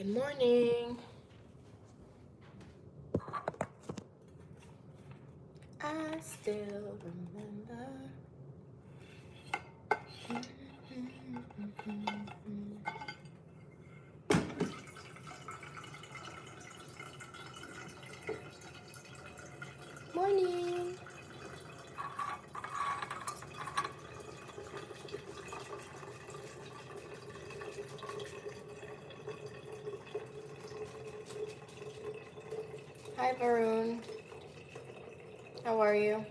Good morning. I still remember. Morning. Hi, Varun. How are you?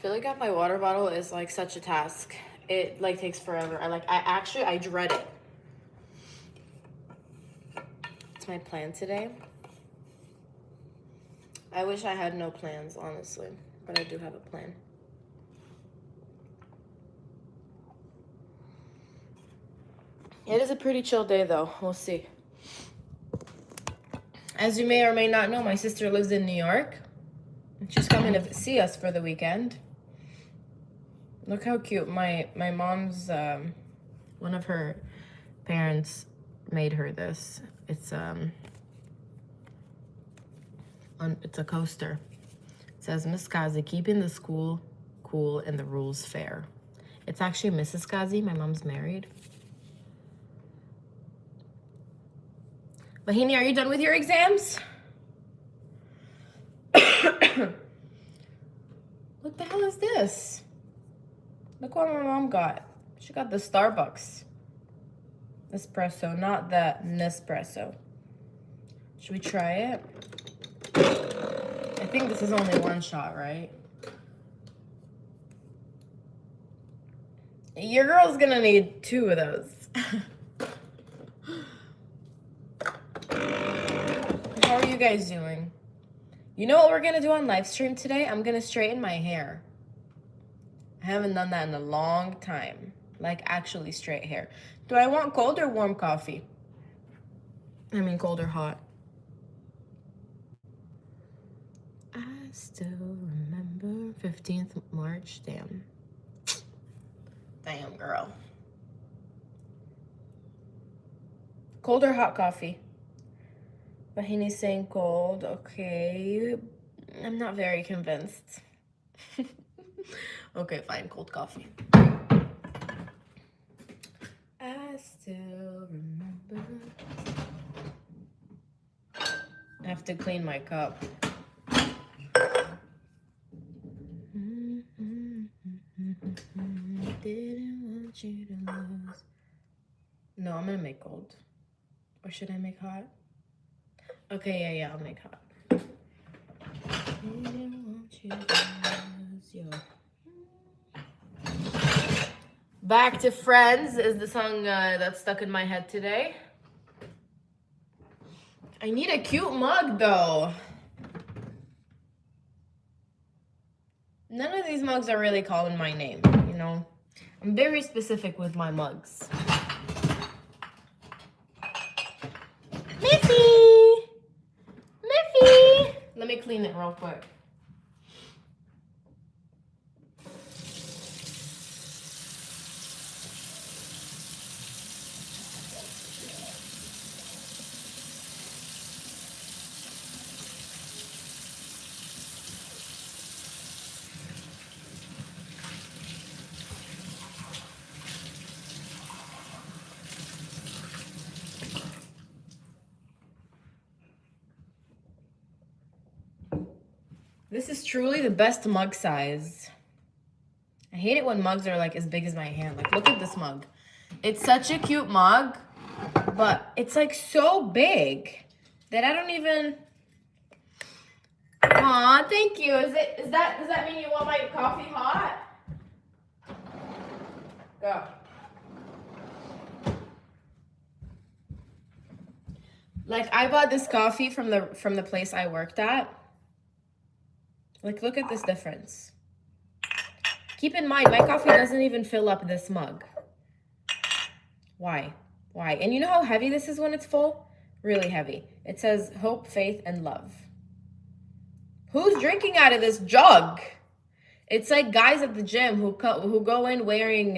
Filling up my water bottle is like such a task. It like takes forever. I dread it. It's my plan today. I wish I had no plans, honestly, but I do have a plan. It is a pretty chill day though. We'll see. As you may or may not know, my sister lives in New York. She's coming to see us for the weekend. Look how cute. My mom's, one of her parents made her this. It's a coaster. It says, Miss Kazi, keeping the school cool and the rules fair. It's actually Mrs. Kazi. My mom's married. Bahini, are you done with your exams? What the hell is this? Look what my mom got. She got the Starbucks espresso, not the Nespresso. Should we try it? I think this is only one shot, right? Your girl's gonna need 2 of those. How are you guys doing? You know what we're gonna do on live stream today? I'm gonna straighten my hair. I haven't done that in a long time. Like actually straight hair. Do I want cold or warm coffee? I mean cold or hot. I still remember 15th March. Damn. Damn, girl. Cold or hot coffee? Bahini's saying cold. Okay. I'm not very convinced. Okay, fine. Cold coffee. I still remember. I have to clean my cup. Didn't want you to lose. No, I'm gonna make cold. Or should I make hot? Okay, yeah, I'll make hot. Didn't want you to lose your... Back to Friends is the song that's stuck in my head today. I need a cute mug though. None of these mugs are really calling my name, you know? I'm very specific with my mugs. Miffy! Miffy! Let me clean it real quick. This is truly the best mug size. I hate it when mugs are like as big as my hand. Like, look at this mug. It's such a cute mug, but it's like so big that I don't even... Aw, thank you. Does that mean you want my coffee hot? Go. Like, I bought this coffee from the place I worked at. Like, look at this difference. Keep in mind, my coffee doesn't even fill up this mug. Why? Why? And you know how heavy this is when it's full? Really heavy. It says hope, faith, and love. Who's drinking out of this jug? It's like guys at the gym who go in wearing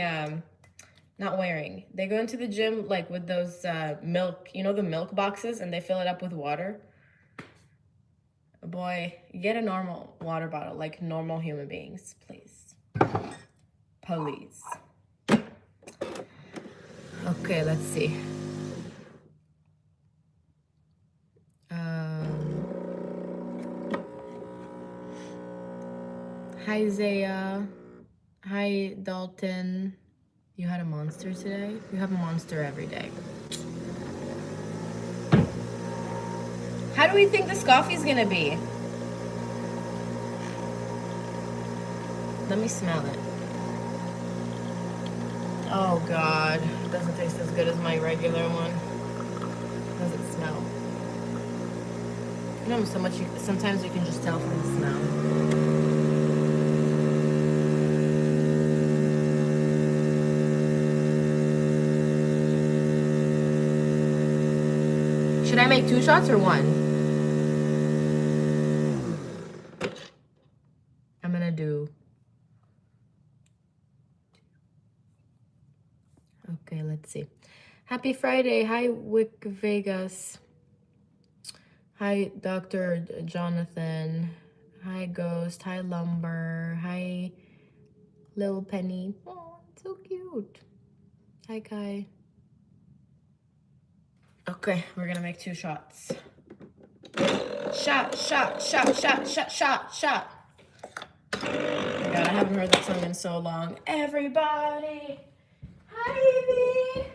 not wearing. They go into the gym like with those milk, you know, the milk boxes, and they fill it up with water. Boy, get a normal water bottle like normal human beings, please. Please. Okay, let's see. Hi, Zaya. Hi, Dalton. You had a monster today? You have a monster every day. How do we think this coffee's gonna be? Let me smell it. Oh God, it doesn't taste as good as my regular one. How does it smell? You know, sometimes you can just tell from the smell. Should I make 2 shots or 1? I'm gonna do. Okay, let's see. Happy Friday. Hi, Wick Vegas. Hi, Dr. Jonathan. Hi, Ghost. Hi, Lumber. Hi, Little Penny. Oh, it's so cute. Hi, Kai. Okay, we're gonna make 2 shots. Shot, shot, shot, shot, shot, shot, shot. Oh my God, I haven't heard that song in so long. Everybody. Hi, Evie.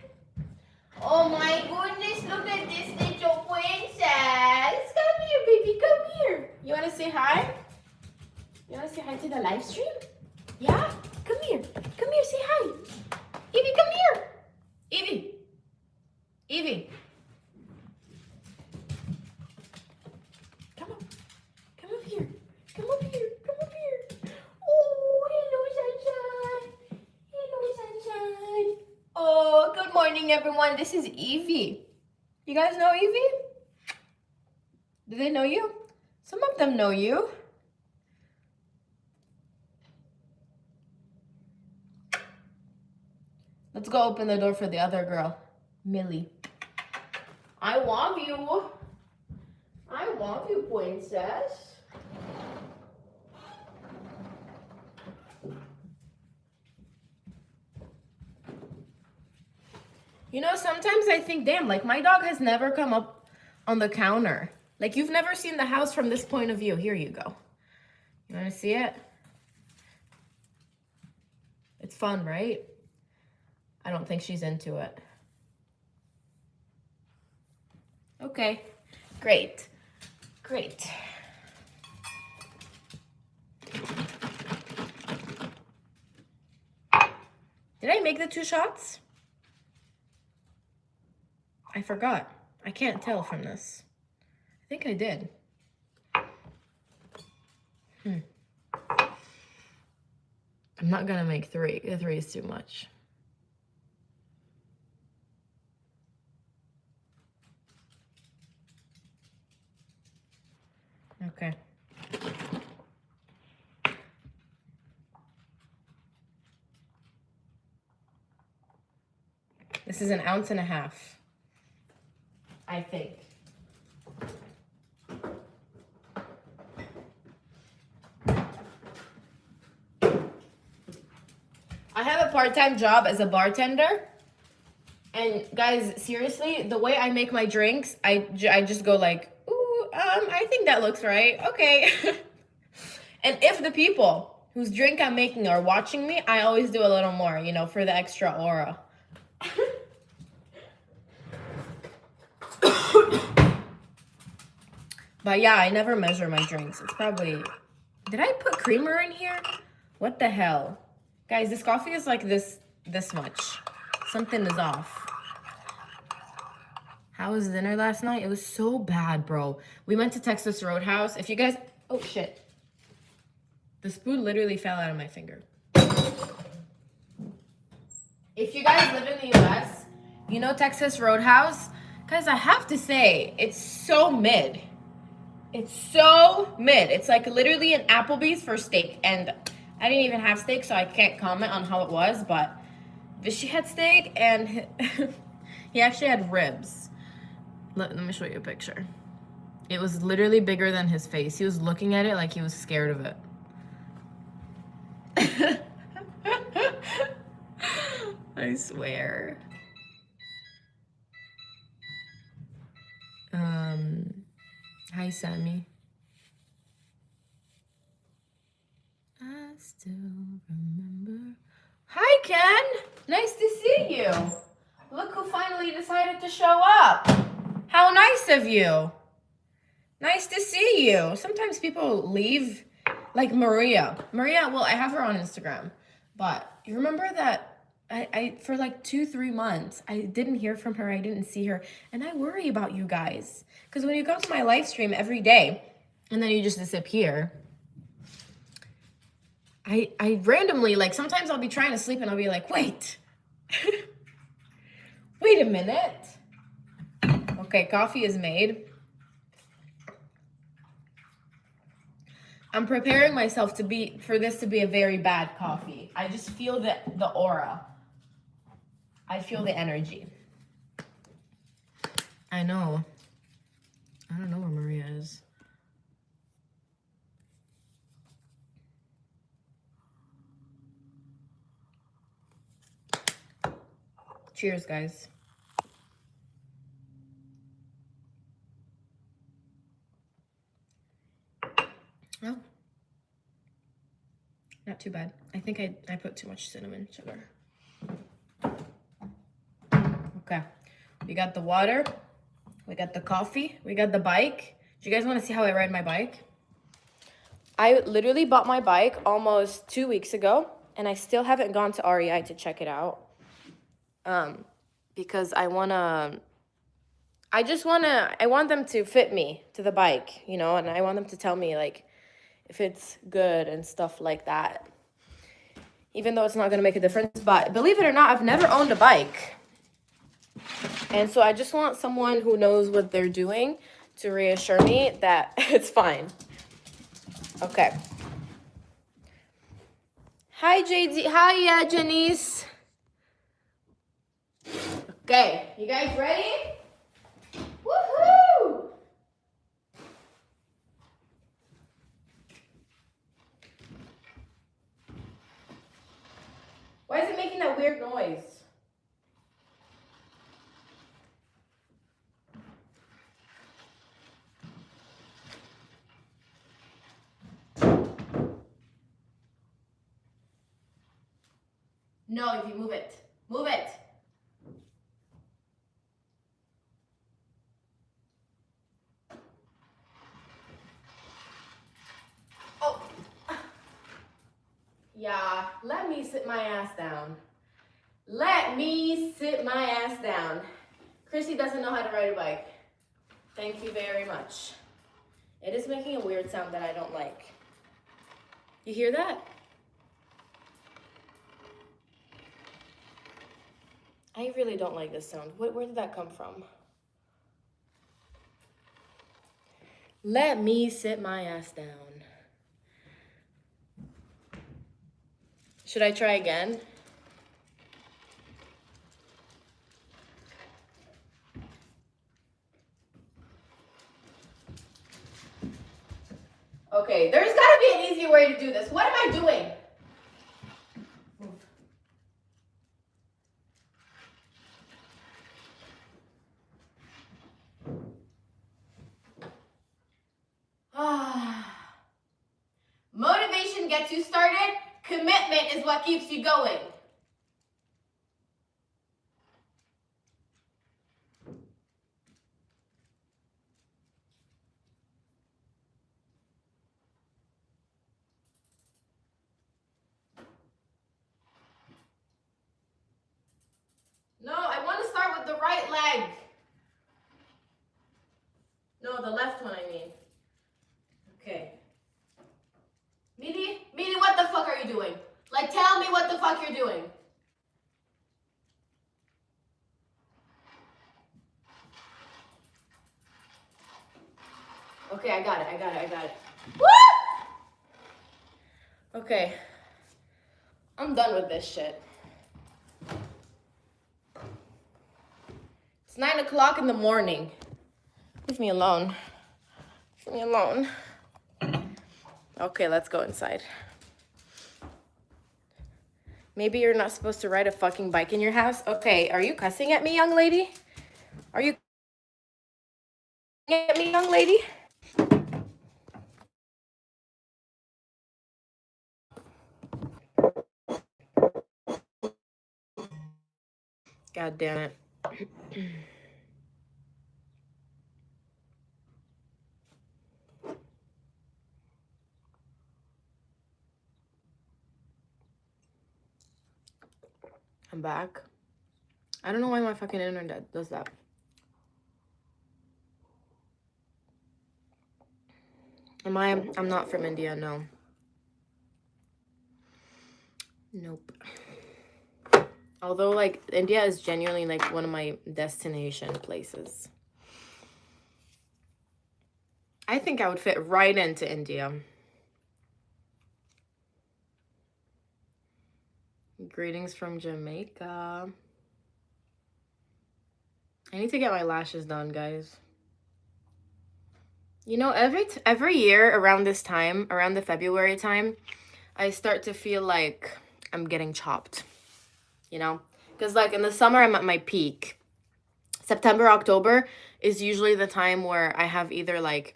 Oh my goodness, look at this little princess. Come here, baby, come here. You wanna say hi? You wanna say hi to the live stream? Yeah? Come here, say hi. Evie, come here. Evie. Evie. Come up. Come up here. Come up here. Come up here. Oh, hello, sunshine. Hello, sunshine. Oh, good morning, everyone. This is Evie. You guys know Evie? Do they know you? Some of them know you. Let's go open the door for the other girl, Millie. I love you. I love you, princess. You know, sometimes I think, damn, like my dog has never come up on the counter. Like you've never seen the house from this point of view. Here you go. You want to see it? It's fun, right? I don't think she's into it. Okay, great. Great. Did I make the 2 shots? I forgot. I can't tell from this. I think I did. I'm not gonna make 3. The 3 is too much. Okay. This is 1.5 ounces, I think. I have a part-time job as a bartender. And guys, seriously, the way I make my drinks, I just go like, ooh, I think that looks right. Okay. And if the people whose drink I'm making are watching me, I always do a little more, you know, for the extra aura. But yeah, I never measure my drinks. It's probably... Did I put creamer in here? What the hell? Guys, this coffee is like this much. Something is off. How was dinner last night? It was so bad, bro. We went to Texas Roadhouse. If you guys... Oh, shit. The spoon literally fell out of my finger. If you guys live in the US, you know Texas Roadhouse? Guys, I have to say, it's so mid. It's so mid. It's like literally an Applebee's for steak. And I didn't even have steak, so I can't comment on how it was, but Vishy had steak, and he actually had ribs. Let me show you a picture. It was literally bigger than his face. He was looking at it like he was scared of it. I swear. Hi, Sammy. I still remember. Hi, Ken. Nice to see you. Look who finally decided to show up. How nice of you. Nice to see you. Sometimes people leave, like Maria. Maria, well, I have her on Instagram, but you remember that I for like 2-3 months, I didn't hear from her. I didn't see her. And I worry about you guys. Because when you come to my live stream every day and then you just disappear, I randomly, like sometimes I'll be trying to sleep and I'll be like, wait, wait a minute. Okay, coffee is made. I'm preparing myself for this to be a very bad coffee. I just feel the aura. I feel the energy. I know. I don't know where Maria is. Cheers, guys. Oh. Not too bad. I think I put too much cinnamon sugar. Okay. We got the water. We got the coffee. We got the bike. Do you guys want to see how I ride my bike? I literally bought my bike almost 2 weeks ago, and I still haven't gone to REI to check it out. Because I want them to fit me to the bike, you know, and I want them to tell me, like, if it's good and stuff like that. Even though it's not going to make a difference. But believe it or not, I've never owned a bike. And so I just want someone who knows what they're doing to reassure me that it's fine. Okay. Hi, JD. Hi, Janice. Okay. You guys ready? Woohoo! Why is it making that weird noise? No, if you move it. Move it. Oh. Yeah, let me sit my ass down. Let me sit my ass down. Chrissy doesn't know how to ride a bike. Thank you very much. It is making a weird sound that I don't like. You hear that? I really don't like this sound. Where did that come from? Let me sit my ass down. Should I try again? Okay, there's gotta be an easier way to do this. What am I doing? Motivation gets you started. Commitment is what keeps you going. No, I want to start with the right leg. No, the left one, I mean. Okay. Midi, what the fuck are you doing? Like, tell me what the fuck you're doing. Okay, I got it. Woo! Okay, I'm done with this shit. It's 9 o'clock in the morning. Leave me alone. Leave me alone. Okay, let's go inside. Maybe you're not supposed to ride a fucking bike in your house? Okay, are you cussing at me, young lady? Are you cussing at me, young lady? God damn it. I'm back. I don't know why my fucking internet does that. I'm not from India, no. Nope. Although, like, India is genuinely, like, one of my destination places. I think I would fit right into India. Greetings from Jamaica. I need to get my lashes done, guys. You know, every year around this time, around the February time, I start to feel like I'm getting chopped, you know? Because, like, in the summer, I'm at my peak. September, October is usually the time where I have either, like,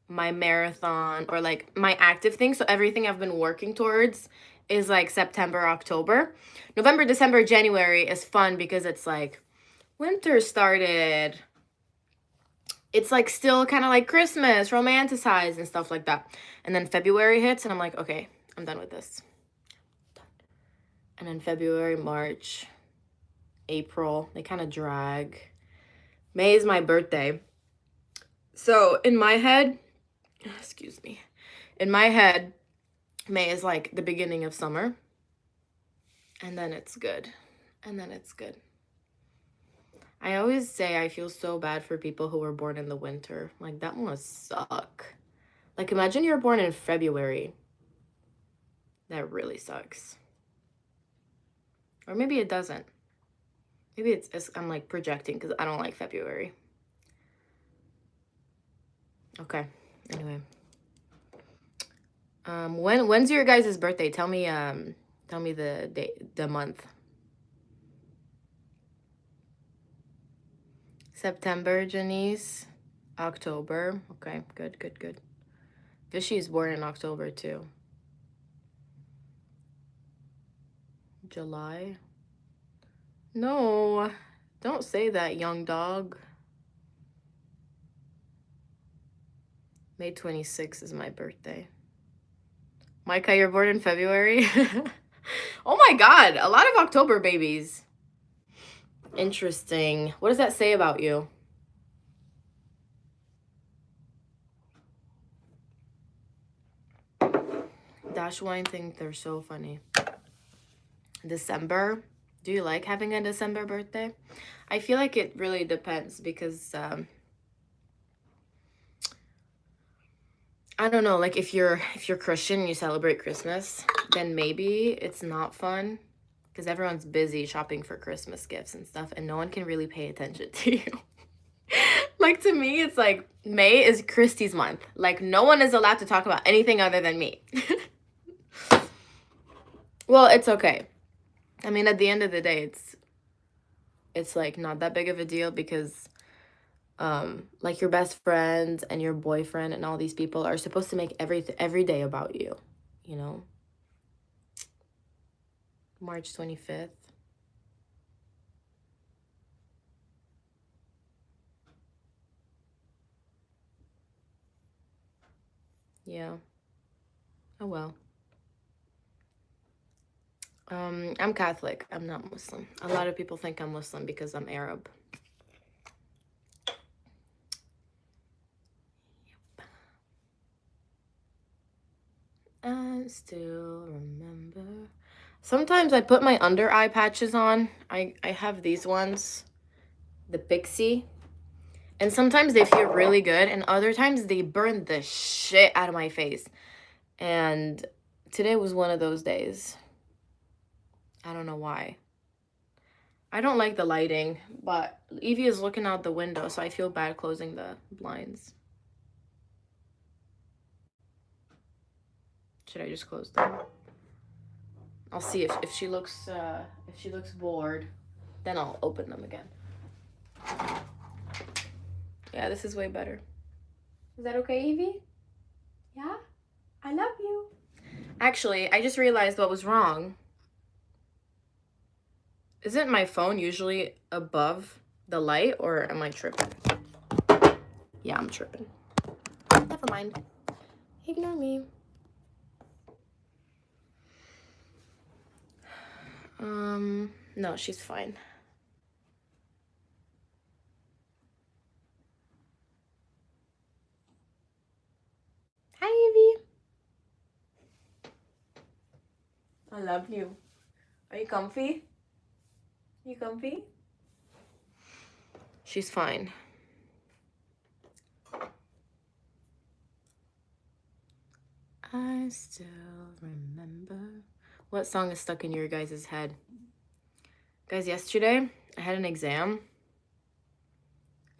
my marathon or, like, my active thing. So everything I've been working towards is, like, September, October. November, December, January is fun because it's, like, winter started. It's like still kind of like Christmas, romanticized and stuff like that. And then February hits and I'm like, okay, I'm done with this. And then February, March, April, they kind of drag. May is my birthday. So in my head, excuse me, in my head, May is like the beginning of summer. And then it's good. And then it's good. I always say I feel so bad for people who were born in the winter. Like, that must suck. Like, imagine you're born in February. That really sucks. Or maybe it doesn't. Maybe it's I'm, like, projecting because I don't like February. Okay. Anyway. When's your guys' birthday? Tell me the date, the month. September, Janice. October. Okay, good. Vishy is born in October too. July. No, don't say that, young dog. May 26th is my birthday. Micah, you're born in February? Oh my god, a lot of October babies. Interesting. What does that say about you? Dashwine think they're so funny. December. Do you like having a December birthday? I feel like it really depends because I don't know, like if you're Christian and you celebrate Christmas, then maybe it's not fun because everyone's busy shopping for Christmas gifts and stuff and no one can really pay attention to you. Like, to me, it's like May is Christy's month. Like, no one is allowed to talk about anything other than me. Well, it's okay. I mean, at the end of the day, it's like not that big of a deal because like your best friends and your boyfriend and all these people are supposed to make every day about you, you know? March 25th. Yeah. Oh well. I'm Catholic. I'm not Muslim. A lot of people think I'm Muslim because I'm Arab. Yep. I still remember. Sometimes I put my under eye patches on. I have these ones, the Pixie. And sometimes they feel really good, and other times they burn the shit out of my face. And today was one of those days. I don't know why. I don't like the lighting, but Evie is looking out the window, so I feel bad closing the blinds. Should I just close them? I'll see if she looks bored, then I'll open them again. Yeah, this is way better. Is that okay, Evie? Yeah? I love you. Actually, I just realized what was wrong. Isn't my phone usually above the light, or am I tripping? Yeah, I'm tripping. Never mind. Ignore me. No, she's fine. Hi, Evie. I love you. Are you comfy? You comfy? She's fine. I still remember. What song is stuck in your guys' head? Guys, yesterday I had an exam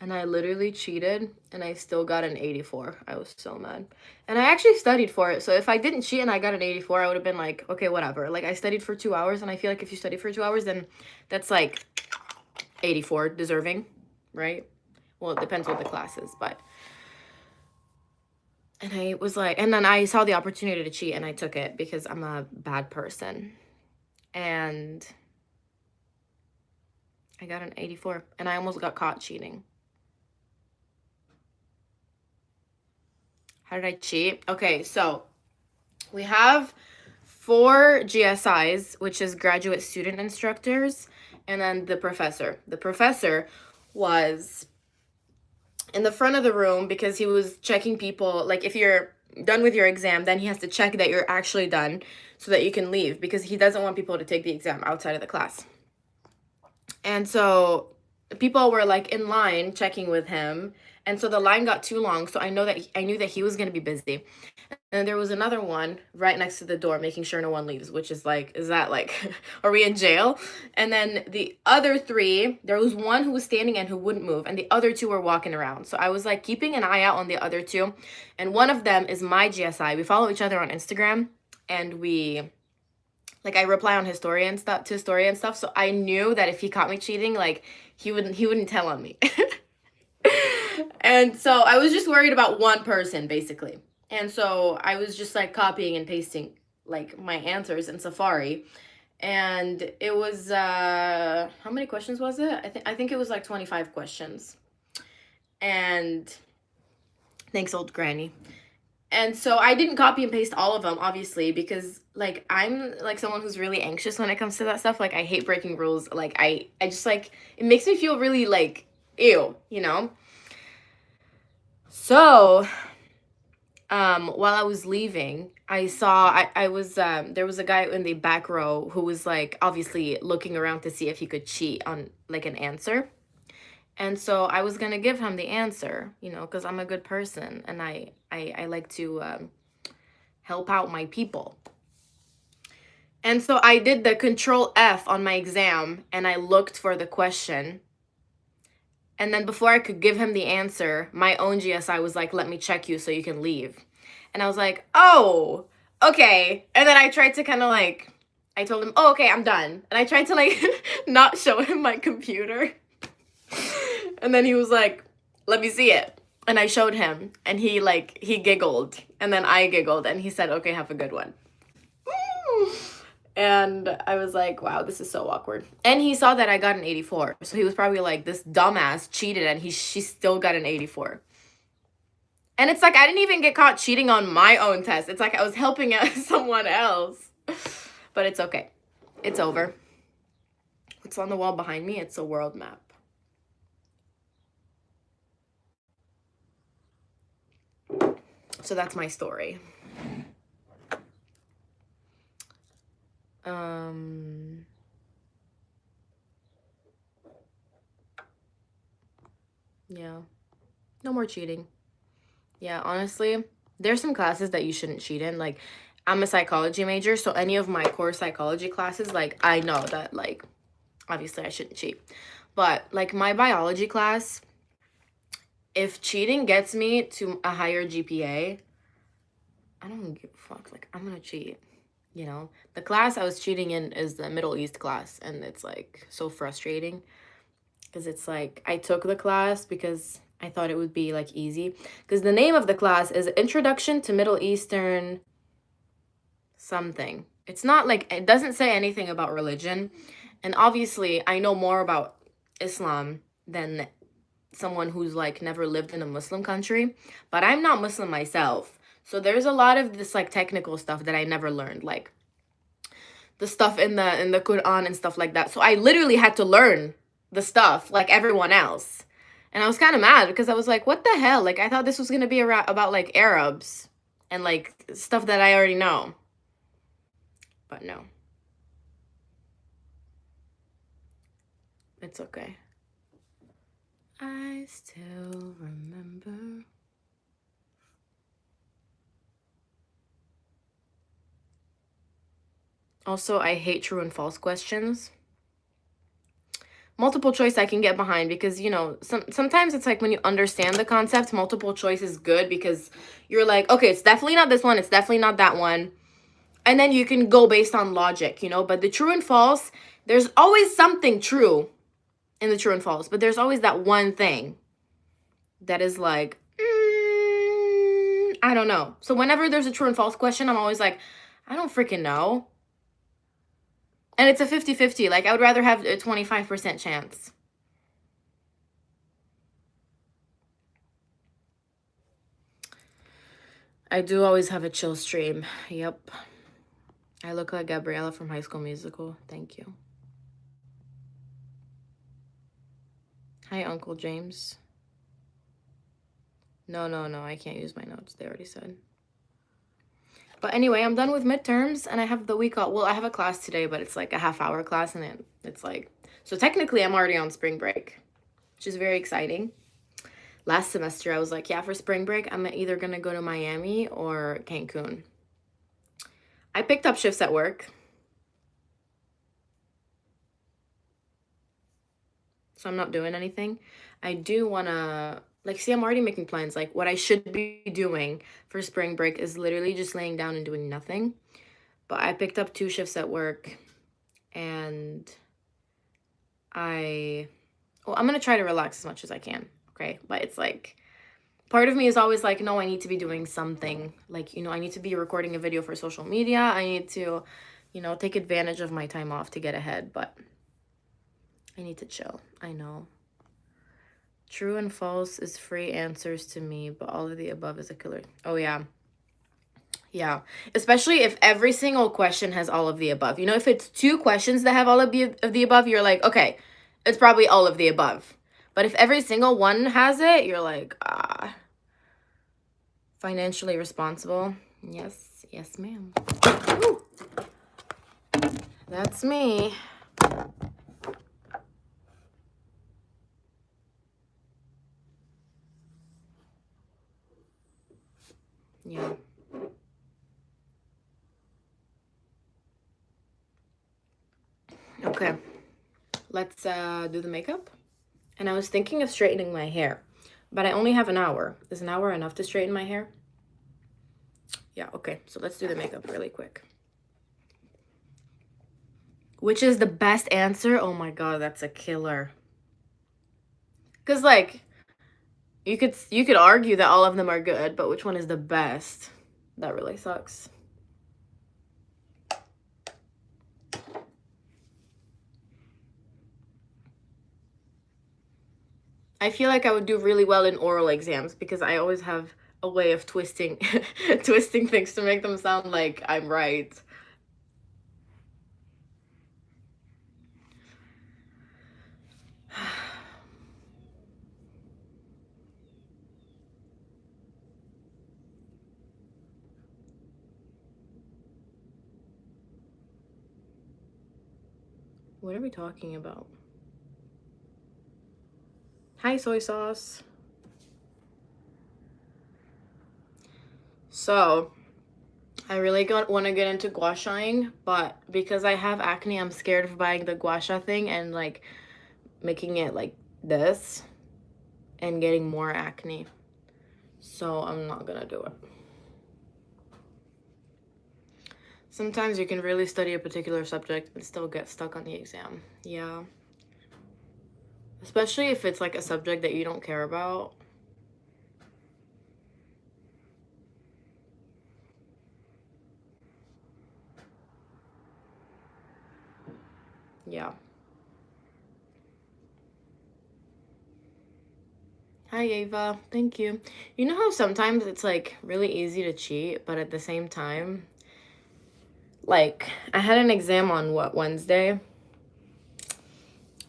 and I literally cheated and I still got an 84. I was so mad. And I actually studied for it. So if I didn't cheat and I got an 84, I would have been like, okay, whatever. Like, I studied for 2 hours, and I feel like if you study for 2 hours, then that's like 84, deserving, right? Well, it depends what the class is, but. And I was like, and then I saw the opportunity to cheat and I took it because I'm a bad person. And I got an 84 and I almost got caught cheating. How did I cheat? Okay, so we have 4 GSIs, which is graduate student instructors, and then the professor. The professor was in the front of the room because he was checking people. Like, if you're done with your exam, then he has to check that you're actually done so that you can leave, because he doesn't want people to take the exam outside of the class. And so people were like in line checking with him, and so the line got too long, so I knew that he was going to be busy. And there was another one right next to the door making sure no one leaves, which is like, is that like, are we in jail? And then the other 3, there was one who was standing and who wouldn't move, and the other 2 were walking around. So I was like keeping an eye out on the other 2, and one of them is my GSI. We follow each other on Instagram, and like, I reply on his story and stuff, so I knew that if he caught me cheating, like, he wouldn't tell on me. And so I was just worried about one person, basically. And so I was just like copying and pasting like my answers in Safari. And it was how many questions was it? I think it was like 25 questions. And thanks, old granny. And so I didn't copy and paste all of them, obviously, because like I'm like someone who's really anxious when it comes to that stuff. Like, I hate breaking rules. Like, I just like, it makes me feel really like ew, you know? So while I was leaving, I saw I was there was a guy in the back row who was like obviously looking around to see if he could cheat on like an answer. And so I was gonna give him the answer, you know, because I'm a good person and I like to help out my people. And so I did the Control F on my exam and I looked for the question. And then before I could give him the answer, my own GSI was like, let me check you so you can leave. And I was like, oh, okay. And then I tried to kind of like, I told him, oh, okay, I'm done. And I tried to like not show him my computer. And then he was like, let me see it. And I showed him and he giggled. And then I giggled and he said, okay, have a good one. And I was like, wow, this is so awkward. And he saw that I got an 84. So he was probably like, this dumbass cheated and she still got an 84. And it's like, I didn't even get caught cheating on my own test. It's like I was helping out someone else. But it's okay. It's over. What's on the wall behind me? It's a world map. So that's my story. Yeah. No more cheating. Yeah, honestly, there's some classes that you shouldn't cheat in. Like, I'm a psychology major, so any of my core psychology classes, like, I know that, like, obviously I shouldn't cheat. But, like, my biology class, if cheating gets me to a higher GPA, I don't give a fuck. Like, I'm gonna cheat. You know, the class I was cheating in is the Middle East class, and it's like so frustrating because it's like I took the class because I thought it would be like easy, because the name of the class is Introduction to Middle Eastern something. It's not like, it doesn't say anything about religion, and obviously I know more about Islam than someone who's like never lived in a Muslim country, but I'm not Muslim myself. So there's a lot of this like technical stuff that I never learned, like the stuff in the Quran and stuff like that. So I literally had to learn the stuff like everyone else. And I was kind of mad because I was like, what the hell? Like, I thought this was going to be about like Arabs and like stuff that I already know. But no. It's okay. I still remember. Also, I hate true and false questions. Multiple choice I can get behind because, you know, sometimes it's like when you understand the concept, multiple choice is good because you're like, okay, it's definitely not this one, it's definitely not that one. And then you can go based on logic, you know, but the true and false, there's always something true in the true and false, but there's always that one thing that is like, I don't know. So whenever there's a true and false question, I'm always like, I don't freaking know. And it's a 50-50. Like, I would rather have a 25% chance. I do always have a chill stream. Yep. I look like Gabriella from High School Musical. Thank you. Hi, Uncle James. No, I can't use my notes. They already said. But anyway, I'm done with midterms and I have the week off. Well, I have a class today, but it's like a half-hour class and it's like... So technically, I'm already on spring break, which is very exciting. Last semester, I was like, yeah, for spring break, I'm either going to go to Miami or Cancun. I picked up shifts at work. So I'm not doing anything. I do want to... Like, see, I'm already making plans. Like, what I should be doing for spring break is literally just laying down and doing nothing. But I picked up 2 shifts at work. And I'm going to try to relax as much as I can. Okay? But it's like... Part of me is always like, no, I need to be doing something. Like, you know, I need to be recording a video for social media. I need to, you know, take advantage of my time off to get ahead. But I need to chill. I know. True and false is free answers to me, but all of the above is a killer. Oh, yeah. Yeah. Especially if every single question has all of the above. You know, if it's 2 questions that have all of the above, you're like, okay, it's probably all of the above. But if every single one has it, you're like, financially responsible. Yes, ma'am. Ooh. That's me. Yeah. Okay. Let's do the makeup. And I was thinking of straightening my hair, but I only have an hour. Is an hour enough to straighten my hair? Yeah, okay. So let's do the makeup really quick. Which is the best answer? Oh my god, that's a killer. Because, like, you could argue that all of them are good, but which one is the best? That really sucks. I feel like I would do really well in oral exams because I always have a way of twisting twisting things to make them sound like I'm right. What are we talking about? Hi, soy sauce. So, I really want to get into gua shaing, but because I have acne, I'm scared of buying the gua sha thing and like making it like this and getting more acne. So I'm not gonna do it. Sometimes you can really study a particular subject and still get stuck on the exam. Yeah. Especially if it's like a subject that you don't care about. Yeah. Hi, Ava. Thank you. You know how sometimes it's like really easy to cheat, but at the same time, like I had an exam on Wednesday,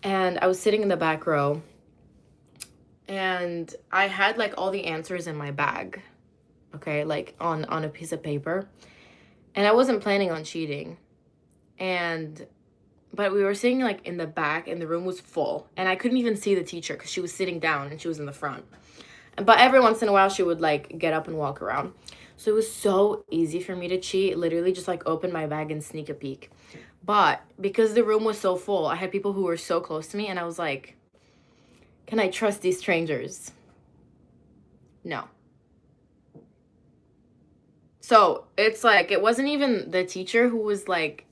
and I was sitting in the back row, and I had like all the answers in my bag, okay, like on a piece of paper, and I wasn't planning on cheating, but we were sitting like in the back, and the room was full, and I couldn't even see the teacher because she was sitting down and she was in the front. But every once in a while, she would like get up and walk around. So it was so easy for me to cheat, literally just like open my bag and sneak a peek. But because the room was so full, I had people who were so close to me, and I was like, can I trust these strangers? No. So it's like, it wasn't even the teacher who was like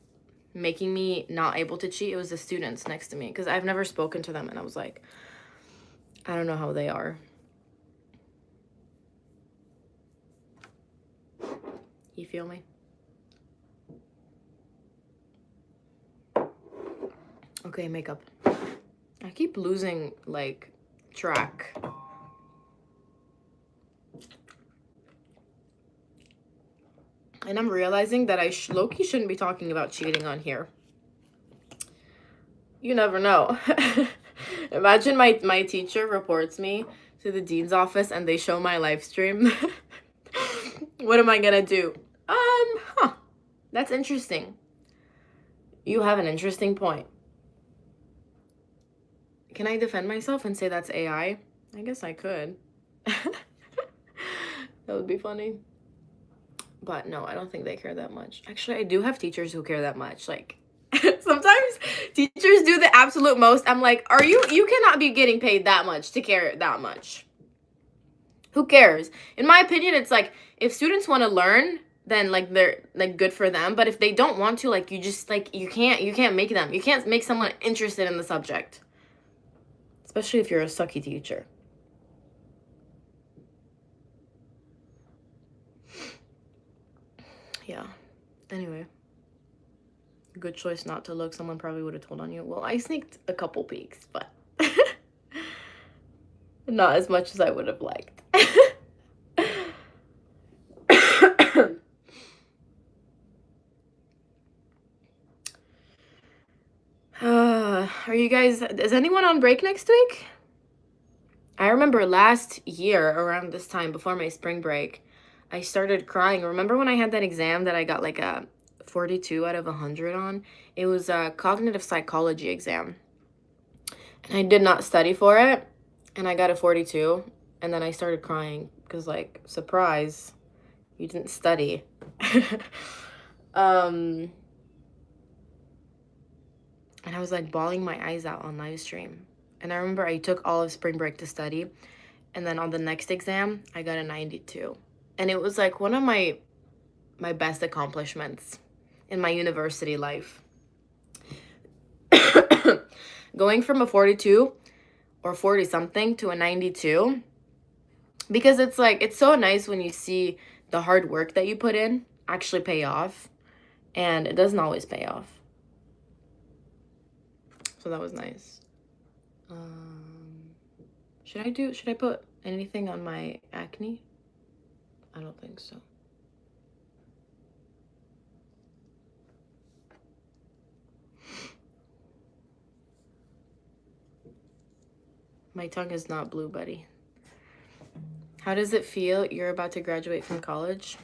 making me not able to cheat. It was the students next to me because I've never spoken to them, and I was like, I don't know how they are. You feel me? Okay, makeup. I keep losing like track. And I'm realizing that I low-key shouldn't be talking about cheating on here. You never know. Imagine my teacher reports me to the dean's office and they show my live stream. What am I gonna do? That's interesting. You have an interesting point. Can I defend myself and say that's AI? I guess I could. That would be funny. But no, I don't think they care that much. Actually, I do have teachers who care that much. Like, sometimes teachers do the absolute most. I'm like, you cannot be getting paid that much to care that much. Who cares? In my opinion, it's like, if students want to learn, then like they're like good for them. But if they don't want to, like, you just like, you can't make them. You can't make someone interested in the subject. Especially if you're a sucky teacher. Yeah. Anyway. Good choice not to look. Someone probably would have told on you. Well, I sneaked a couple peeks, but not as much as I would have liked. Are you guys, is anyone on break next week? I remember last year around this time before my spring break, I started crying. Remember when I had that exam that I got like a 42 out of 100 on? It was a cognitive psychology exam. And I did not study for it, and I got a 42, and then I started crying because, like, surprise, you didn't study. And I was like bawling my eyes out on live stream. And I remember I took all of spring break to study, and then on the next exam I got a 92, and it was like one of my best accomplishments in my university life. Going from a 42 or 40 something to a 92, because it's like, it's so nice when you see the hard work that you put in actually pay off, and it doesn't always pay off. So that was nice. Should I put anything on my acne? I don't think so. My tongue is not blue, buddy. How does it feel? You're about to graduate from college.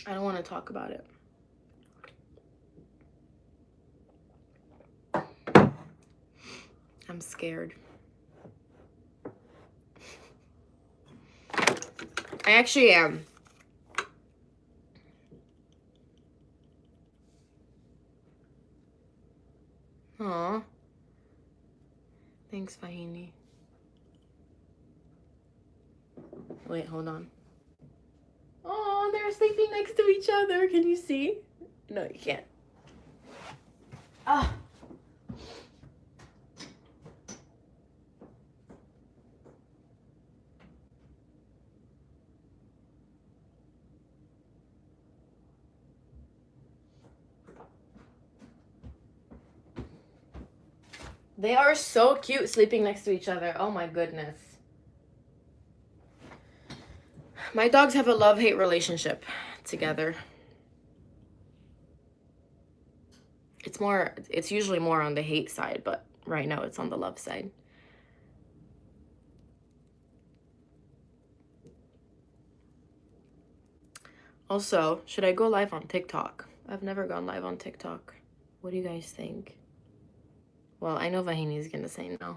I don't want to talk about it. I'm scared. I actually am. Aw. Thanks, Fahini. Wait, hold on. Oh, they're sleeping next to each other. Can you see? No, you can't. Ah. They are so cute sleeping next to each other. Oh my goodness. My dogs have a love-hate relationship together. It's usually more on the hate side, but right now it's on the love side. Also, should I go live on TikTok? I've never gone live on TikTok. What do you guys think? Well, I know Vahini's gonna say no.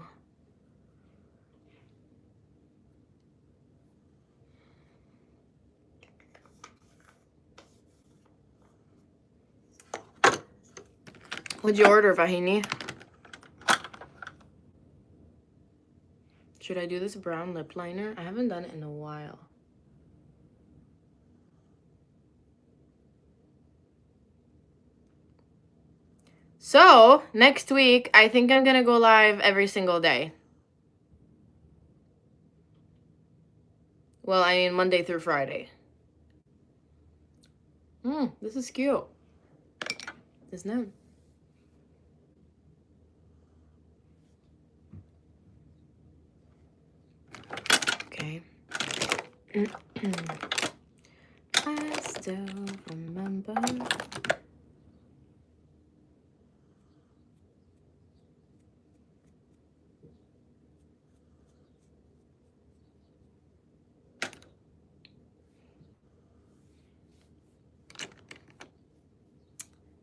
What'd you order, Vahini? Should I do this brown lip liner? I haven't done it in a while. So, next week, I think I'm gonna go live every single day. Well, I mean Monday through Friday. This is cute. Isn't it? Okay. I still remember.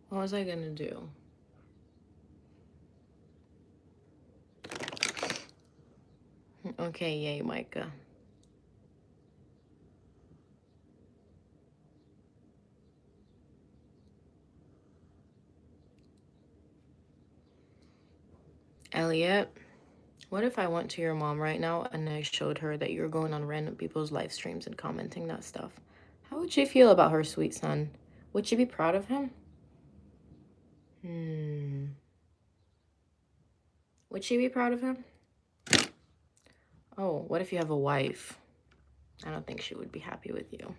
What was I gonna do? Okay, yay, Micah. Elliot, what if I went to your mom right now and I showed her that you're going on random people's live streams and commenting that stuff? How would she feel about her sweet son? Would she be proud of him? Would she be proud of him? Oh, what if you have a wife? I don't think she would be happy with you.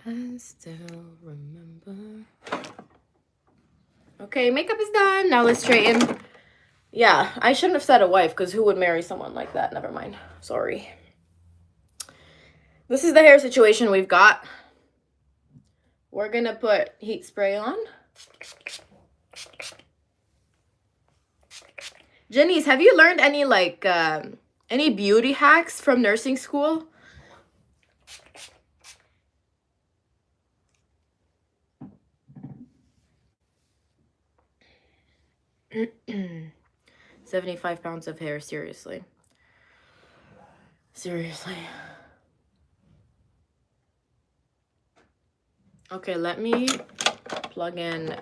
I still remember. Okay, makeup is done. Now let's straighten. Yeah, I shouldn't have said a wife, because who would marry someone like that? Never mind. Sorry. This is the hair situation we've got. We're going to put heat spray on. Janice, have you learned any, like, any beauty hacks from nursing school? $75 pounds of hair, seriously. Seriously. Okay, let me plug in.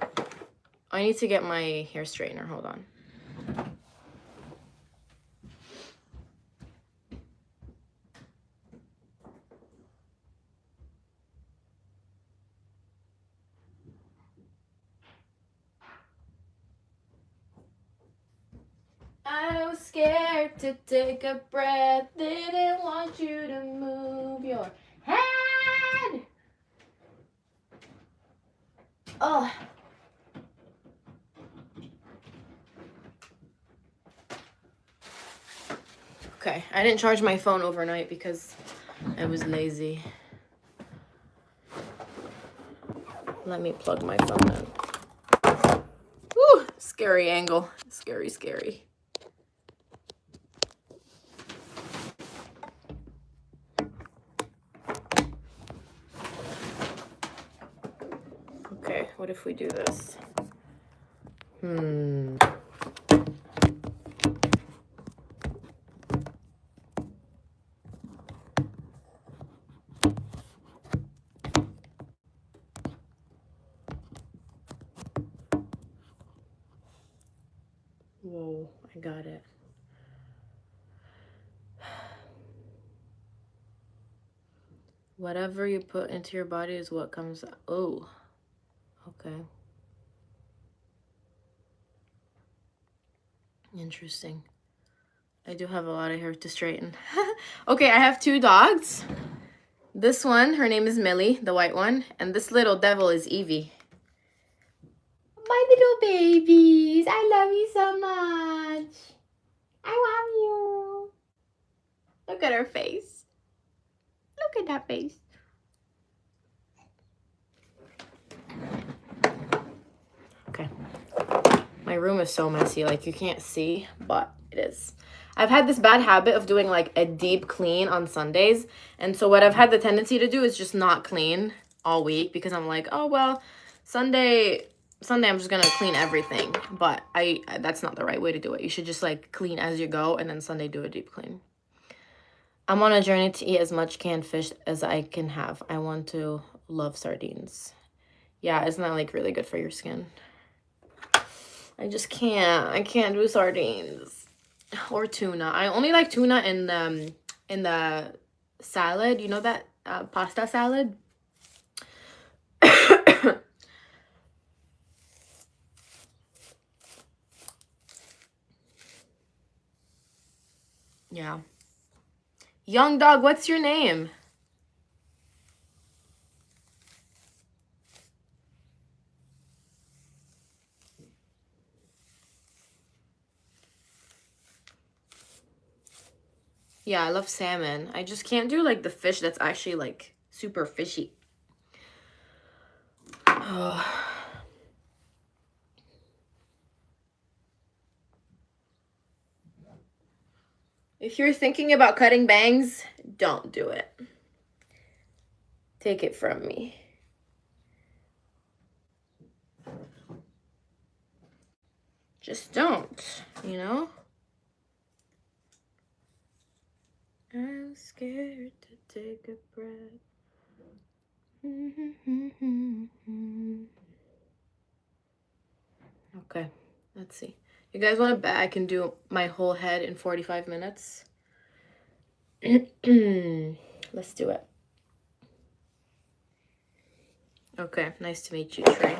I need to get my hair straightener. Hold on. I was scared to take a breath. Didn't want you to move your head. Oh. Okay, I didn't charge my phone overnight because I was lazy. Let me plug my phone in. Woo, scary angle. Scary, scary. Okay, what if we do this? Whoa, I got it. Whatever you put into your body is what comes out. Oh, okay. Interesting. I do have a lot of hair to straighten. Okay, I have 2 dogs. This one, her name is Millie, the white one, and this little devil is Evie. My little babies, I love you so much. I love you. Look at her face. Look at that face. Okay. My room is so messy, like you can't see, but it is. I've had this bad habit of doing like a deep clean on Sundays. And so what I've had the tendency to do is just not clean all week because I'm like, oh, well, Sunday I'm just going to clean everything. But that's not the right way to do it. You should just like clean as you go and then Sunday do a deep clean. I'm on a journey to eat as much canned fish as I can have. I want to love sardines. Yeah, isn't that like really good for your skin? I just can't. I can't do sardines or tuna. I only like tuna in the salad. You know that pasta salad? Yeah. Young dog, what's your name? Yeah, I love salmon. I just can't do like the fish that's actually like super fishy. Oh. If you're thinking about cutting bangs, don't do it. Take it from me. Just don't, you know? I'm scared to take a breath. Okay, let's see. You guys want to bet I can do my whole head in 45 minutes? Let's do it. Okay, nice to meet you, Trey.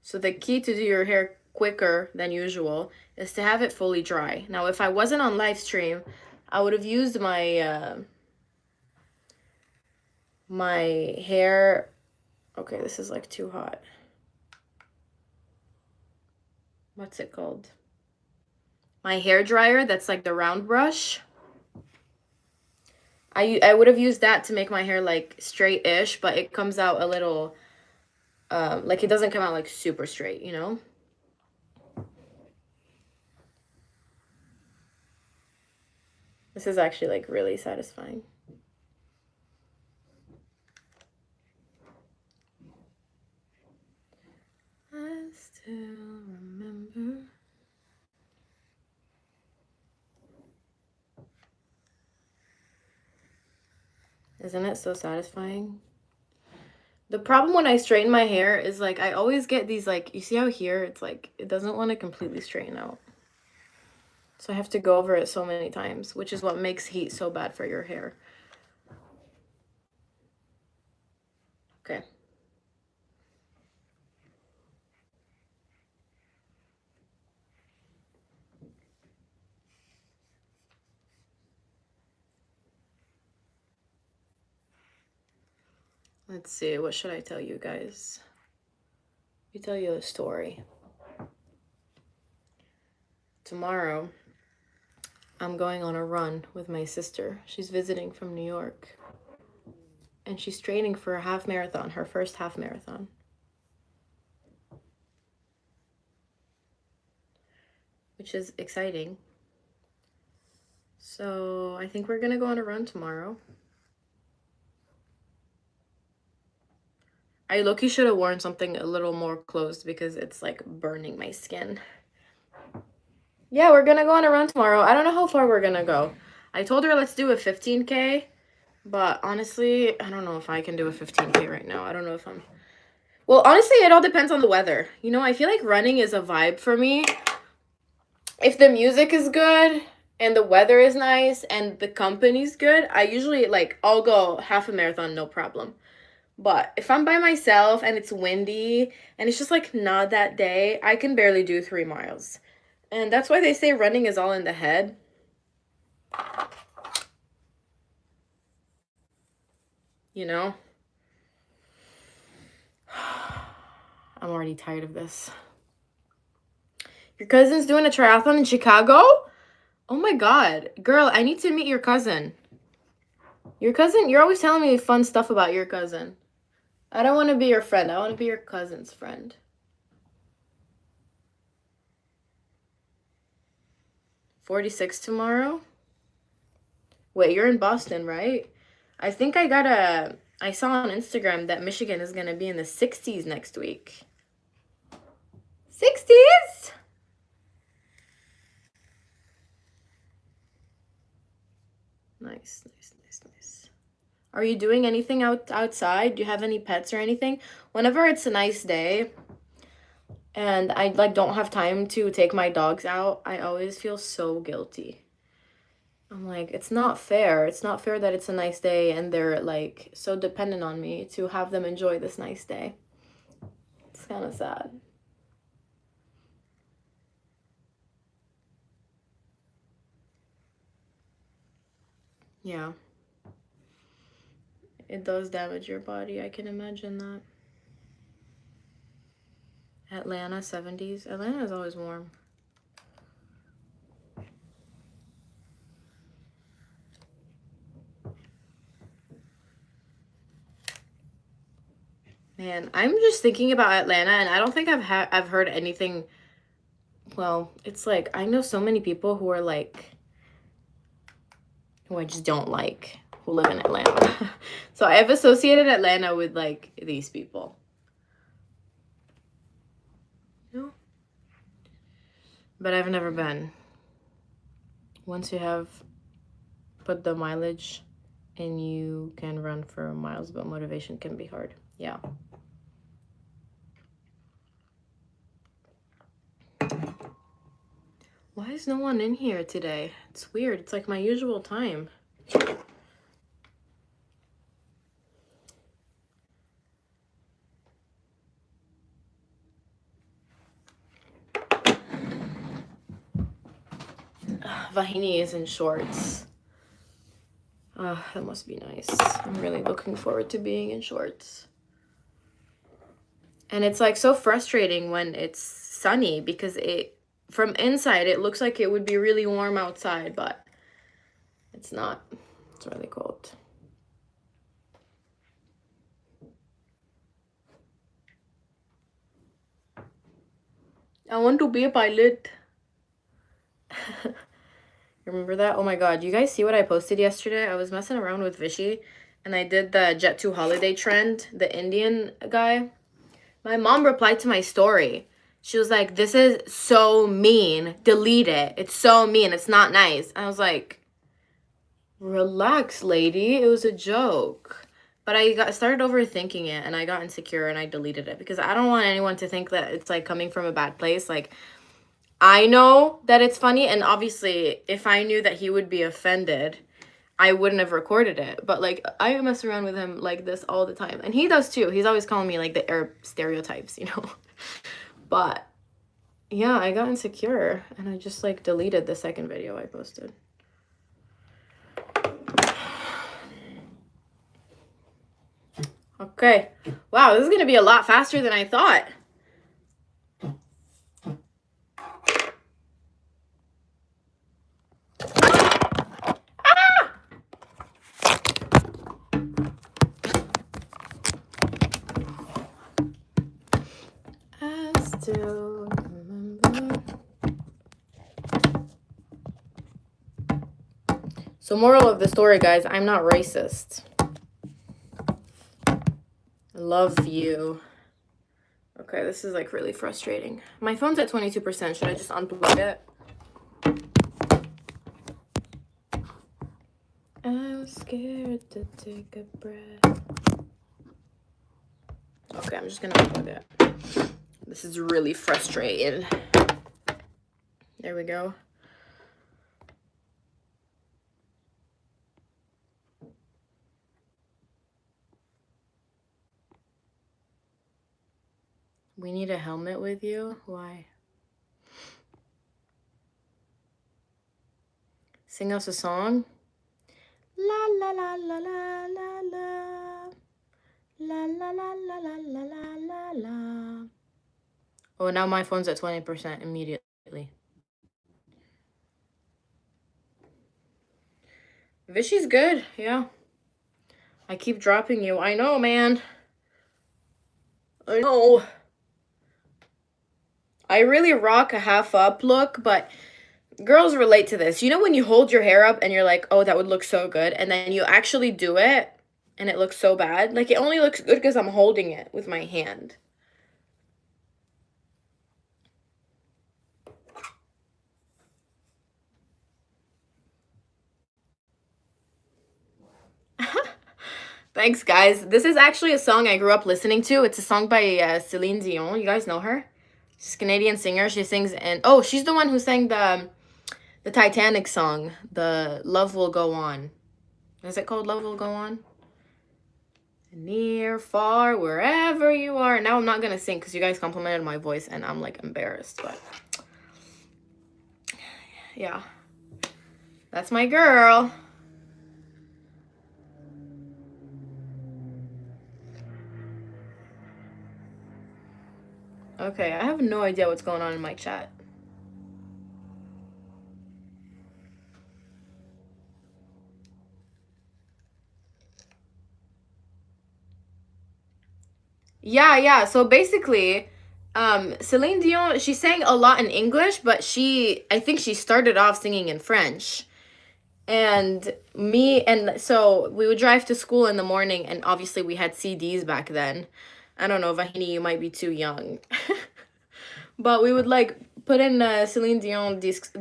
So the key to do your hair quicker than usual is to have it fully dry. Now, if I wasn't on live stream, I would have used my my hair. Okay, this is like too hot. What's it called? My hair dryer, that's like the round brush. I would have used that to make my hair like straight-ish, but it comes out a little like it doesn't come out like super straight, you know? This is actually like really satisfying. I still remember. Isn't it so satisfying? The problem when I straighten my hair is like I always get these like, you see how here it's like it doesn't want to completely straighten out. So I have to go over it so many times, which is what makes heat so bad for your hair. Okay. Let's see, what should I tell you guys? Let me tell you a story. Tomorrow, I'm going on a run with my sister. She's visiting from New York. And she's training for a half marathon, her first half marathon. Which is exciting. So I think we're gonna go on a run tomorrow. I low-key should have worn something a little more closed because it's like burning my skin. Yeah, we're gonna go on a run tomorrow. I don't know how far we're gonna go. I told her let's do a 15K, But honestly, I don't know if I can do a 15K right now. I don't know if I'm... Well, honestly, it all depends on the weather. You know, I feel like running is a vibe for me. If the music is good and the weather is nice and the company's good, I usually, like, I'll go half a marathon, no problem. But if I'm by myself and it's windy and it's just, like, not that day, I can barely do 3 miles. And that's why they say running is all in the head. You know? I'm already tired of this. Your cousin's doing a triathlon in Chicago? Oh my god. Girl, I need to meet your cousin. Your cousin? You're always telling me fun stuff about your cousin. I don't want to be your friend. I want to be your cousin's friend. 46 tomorrow? Wait, you're in Boston, right? I think I saw on Instagram that Michigan is going to be in the 60s next week. 60s? Nice. Are you doing anything outside? Do you have any pets or anything? Whenever it's a nice day and I like don't have time to take my dogs out, I always feel so guilty. I'm like, it's not fair. It's not fair that it's a nice day and they're like so dependent on me to have them enjoy this nice day. It's kind of sad. Yeah. It does damage your body. I can imagine that. Atlanta, 70s. Atlanta is always warm. Man, I'm just thinking about Atlanta, and I don't think I've heard anything. Well, it's like I know so many people who are like, who I just don't like, who live in Atlanta. So I've associated Atlanta with like these people. No. But I've never been. Once you have put the mileage and you can run for miles, but motivation can be hard. Yeah. Why is no one in here today? It's weird. It's like my usual time. Vahini is in shorts. That must be nice. I'm really looking forward to being in shorts. And it's like so frustrating when it's sunny because from inside it looks like it would be really warm outside, but it's not. It's really cold. I want to be a pilot. Remember that? Oh my god, you guys see what I posted yesterday? I was messing around with Vishy and I did the Jet2 holiday trend, the Indian guy. My mom replied to my story. She was like, this is so mean. Delete it. It's so mean. It's not nice. I was like, relax, lady. It was a joke. But I started overthinking it and I got insecure and I deleted it because I don't want anyone to think that it's like coming from a bad place. Like, I know that it's funny, and obviously if I knew that he would be offended, I wouldn't have recorded it. But like I mess around with him like this all the time, and he does too. He's always calling me like the Arab stereotypes, you know. But yeah, I got insecure and I just like deleted the second video I posted. Okay, wow, this is gonna be a lot faster than I thought. Still remember. So moral of the story, guys, I'm not racist. I love you. Okay, this is like really frustrating. My phone's at 22%. Should I just unplug it? I was scared to take a breath. Okay, I'm just gonna unplug it. This is really frustrating. There we go. We need a helmet with you? Why? Sing us a song? La la la la la la la. La la la la la la la la la. Oh, now my phone's at 20% immediately. Vichy's good, yeah. I keep dropping you. I know, man. I know. I really rock a half up look, but girls relate to this. You know when you hold your hair up and you're like, oh, that would look so good, and then you actually do it and it looks so bad? Like, it only looks good because I'm holding it with my hand. Thanks, guys. This is actually a song I grew up listening to. It's a song by Celine Dion. You guys know her? She's a Canadian singer. She sings, and oh, she's the one who sang the Titanic song, the Love Will Go On. Is it called Love Will Go On? Near, far, wherever you are. Now I'm not gonna sing because you guys complimented my voice and I'm like embarrassed, but yeah, that's my girl. Okay, I have no idea what's going on in my chat. Yeah. So basically, Celine Dion, she sang a lot in English, but I think she started off singing in French. And so we would drive to school in the morning, and obviously we had CDs back then. I don't know, Vahini, you might be too young. But we would like put in Celine Dion discs,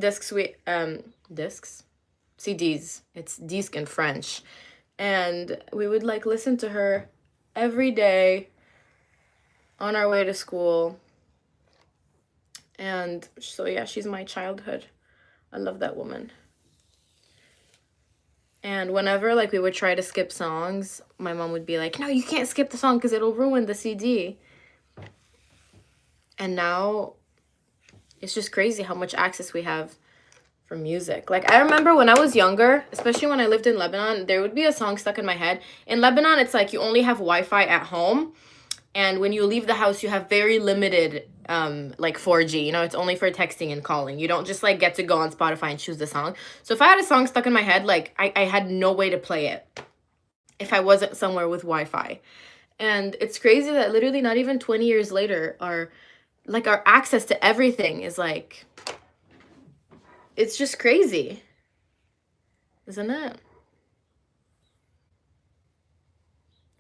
CDs. It's disc in French. And we would like listen to her every day on our way to school. And so yeah, she's my childhood. I love that woman. And whenever like we would try to skip songs, my mom would be like, no, you can't skip the song because it'll ruin the CD. And now it's just crazy how much access we have for music. Like, I remember when I was younger, especially when I lived in Lebanon, there would be a song stuck in my head. In Lebanon, it's like you only have Wi-Fi at home. And when you leave the house, you have very limited like 4G. You know, it's only for texting and calling. You don't just like get to go on Spotify and choose the song. So if I had a song stuck in my head, like I had no way to play it if I wasn't somewhere with Wi-Fi. And it's crazy that literally not even 20 years later, our access to everything is like, it's just crazy, isn't it?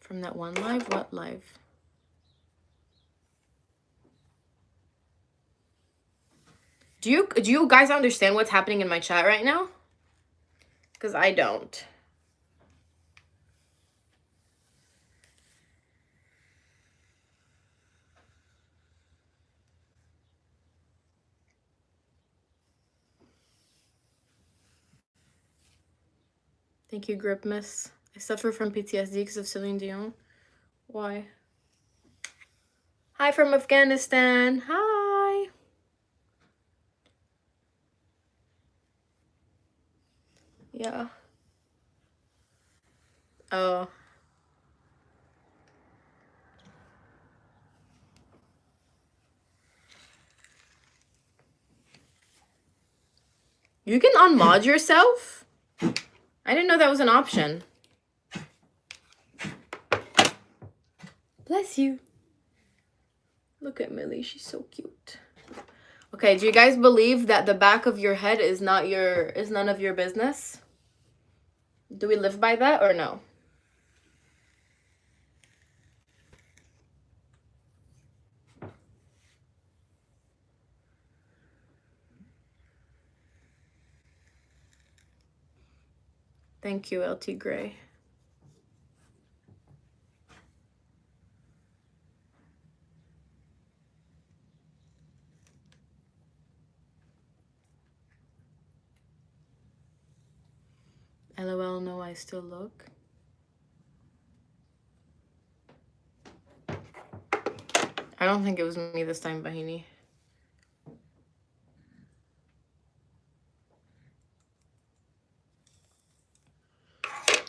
From that one live? What live? Do you guys understand what's happening in my chat right now? Because I don't. Thank you, Grip Miss. I suffer from PTSD because of Celine Dion. Why? Hi from Afghanistan. Hi. Yeah. Oh. You can unmod yourself? I didn't know that was an option. Bless you. Look at Millie. She's so cute. Okay, do you guys believe that the back of your head is none of your business? Do we live by that or no? Thank you, LT Gray. LOL, no, I still look. I don't think it was me this time, Bahini.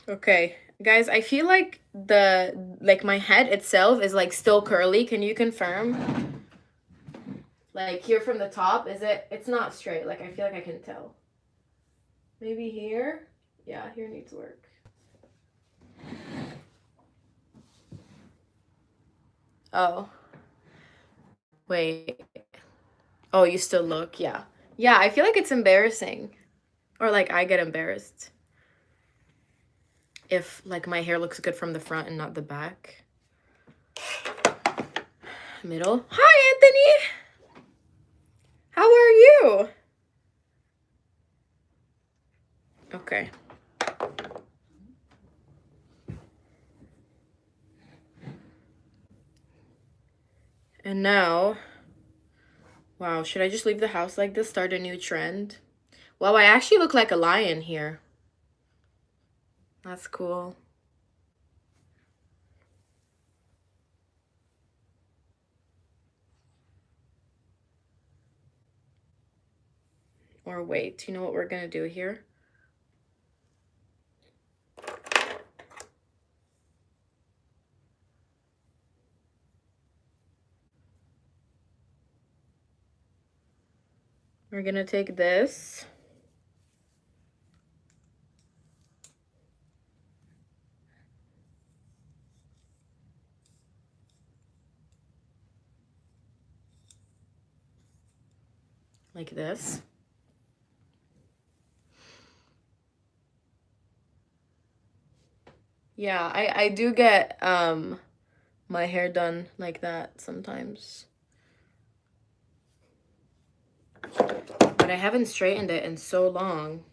Okay, guys, I feel like my head itself is like still curly. Can you confirm? Like here from the top, it's not straight. Like I feel like I can tell. Maybe here? Yeah, here needs work. Oh. Wait. Oh, you still look, yeah. Yeah, I feel like it's embarrassing. Or like I get embarrassed. If like my hair looks good from the front and not the back. Middle. Hi, Anthony! How are you? Okay. And now, wow, should I just leave the house like this, start a new trend? Wow, I actually look like a lion here. That's cool. Or wait, you know what we're gonna do here? We're gonna take this. Like this. Yeah, I do get my hair done like that sometimes. But I haven't straightened it in so long.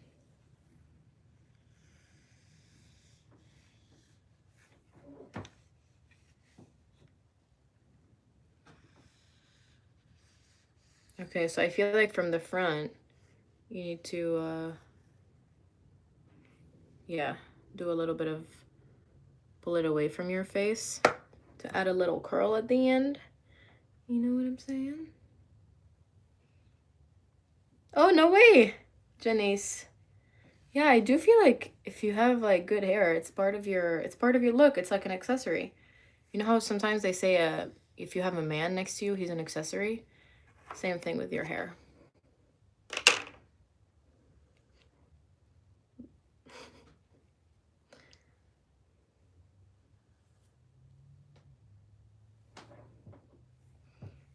Okay, so I feel like from the front, you need to, yeah, do a little bit of, pull it away from your face to add a little curl at the end. You know what I'm saying? Oh, no way, Janice. Yeah, I do feel like if you have like good hair, it's part of your look. It's like an accessory. You know how sometimes they say if you have a man next to you, he's an accessory? Same thing with your hair.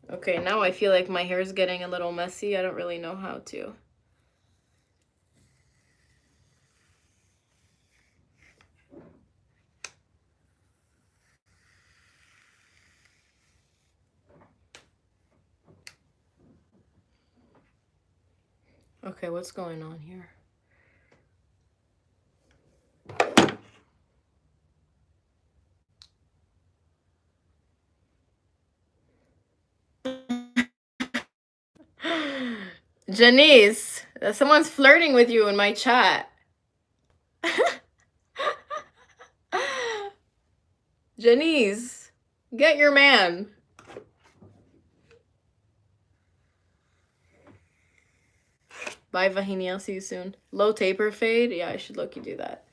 Okay, now I feel like my hair is getting a little messy. I don't really know how to. Okay, what's going on here? Janice, someone's flirting with you in my chat. Janice, get your man. Bye, Vahini. I'll see you soon. Low taper fade? Yeah, I should look you do that.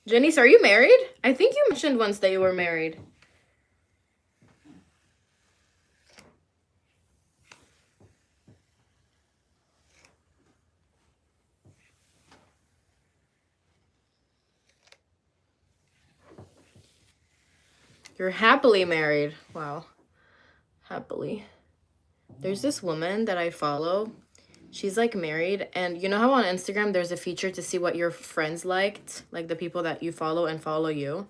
Janice, are you married? I think you mentioned once that you were married. You're happily married. Wow. Happily. There's this woman that I follow. She's like married, and you know how on Instagram there's a feature to see what your friends liked, like the people that you follow and follow you.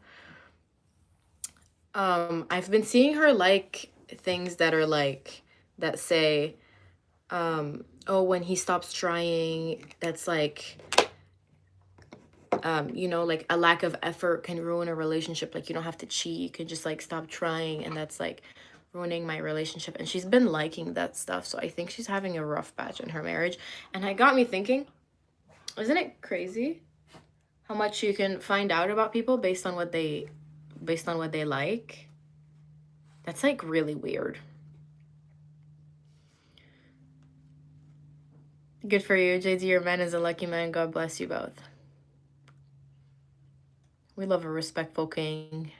I've been seeing her like things that are like that say, oh, when he stops trying, that's like, you know, like a lack of effort can ruin a relationship. Like you don't have to cheat, you can just like stop trying, and that's like ruining my relationship. And she's been liking that stuff, so I think she's having a rough patch in her marriage. And it got me thinking, isn't it crazy how much you can find out about people based on what they like? That's like really weird. Good for you, JD. Your man is a lucky man. God bless you both. We love a respectful king.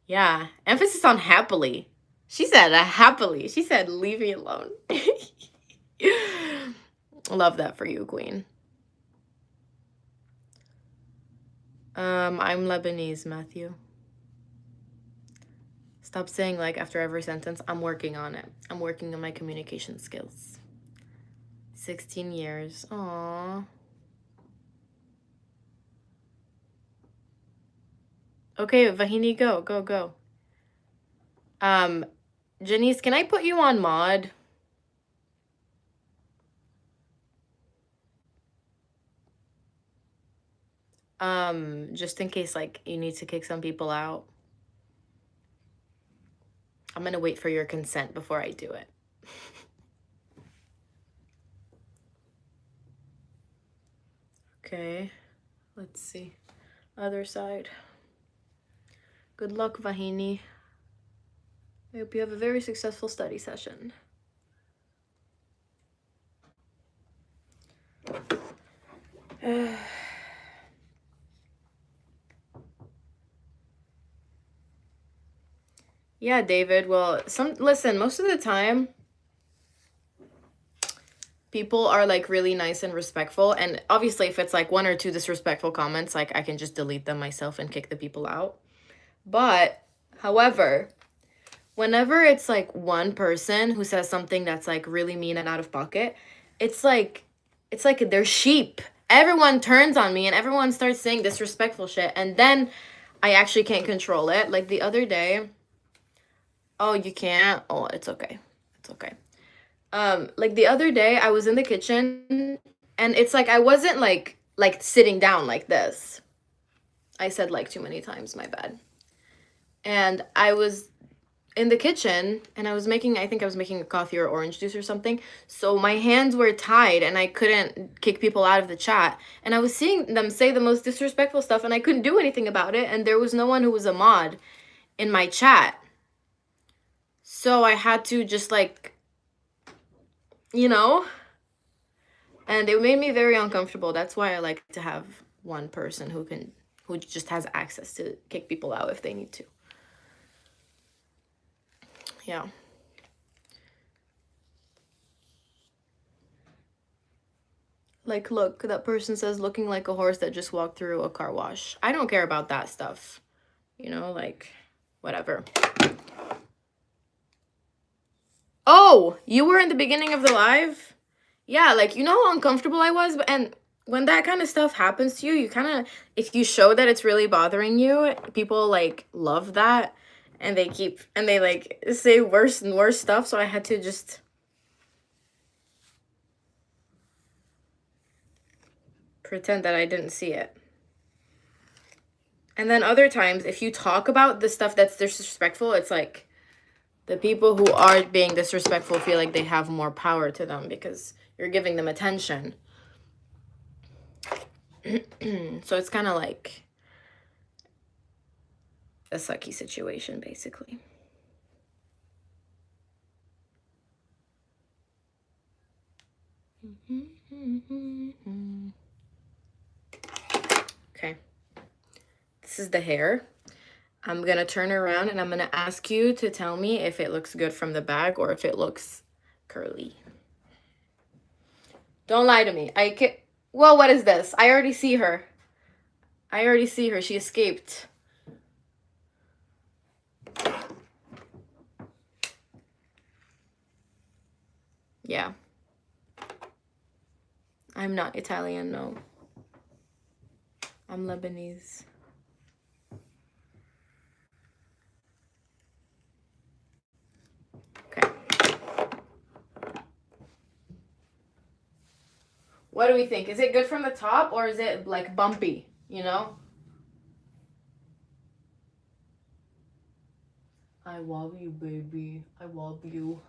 Yeah, emphasis on happily. She said happily. She said leave me alone. Love that for you, queen. I'm Lebanese, Matthew. Stop saying like after every sentence. I'm working on it. I'm working on my communication skills. 16 years. Aww. Okay, Vahini, go. Janice, can I put you on mod? Just in case like you need to kick some people out. I'm gonna wait for your consent before I do it. Okay, let's see. Other side. Good luck, Vahini. I hope you have a very successful study session. Yeah, David. Well, listen, most of the time people are like really nice and respectful, and obviously if it's like one or two disrespectful comments, like I can just delete them myself and kick the people out. But however, whenever it's like one person who says something that's like really mean and out of pocket, it's like they're sheep. Everyone turns on me and everyone starts saying disrespectful shit, and then I actually can't control it. Like the other day, oh, you can't? Oh, it's okay. It's okay. Like the other day I was in the kitchen, and it's like I wasn't like sitting down like this. I said like too many times, my bad. And I was in the kitchen and I think I was making a coffee or orange juice or something. So my hands were tied and I couldn't kick people out of the chat. And I was seeing them say the most disrespectful stuff and I couldn't do anything about it. And there was no one who was a mod in my chat. So I had to just like, you know, and it made me very uncomfortable. That's why I like to have one person who just has access to kick people out if they need to. Yeah. Like, look, that person says looking like a horse that just walked through a car wash. I don't care about that stuff. You know, like, whatever. Oh, you were in the beginning of the live? Yeah, like, you know how uncomfortable I was? And when that kind of stuff happens to you, you kind of, if you show that it's really bothering you, people, like, love that. And they, like, say worse and worse stuff. So I had to just pretend that I didn't see it. And then other times, if you talk about the stuff that's disrespectful, it's like the people who are being disrespectful feel like they have more power to them because you're giving them attention. So it's kind of like a sucky situation, basically. Okay. This is the hair. I'm going to turn around and I'm going to ask you to tell me if it looks good from the back or if it looks curly. Don't lie to me. Well, what is this? I already see her. She escaped. Yeah. I'm not Italian, no. I'm Lebanese. What do we think? Is it good from the top or is it like bumpy, you know? I love you, baby. I love you.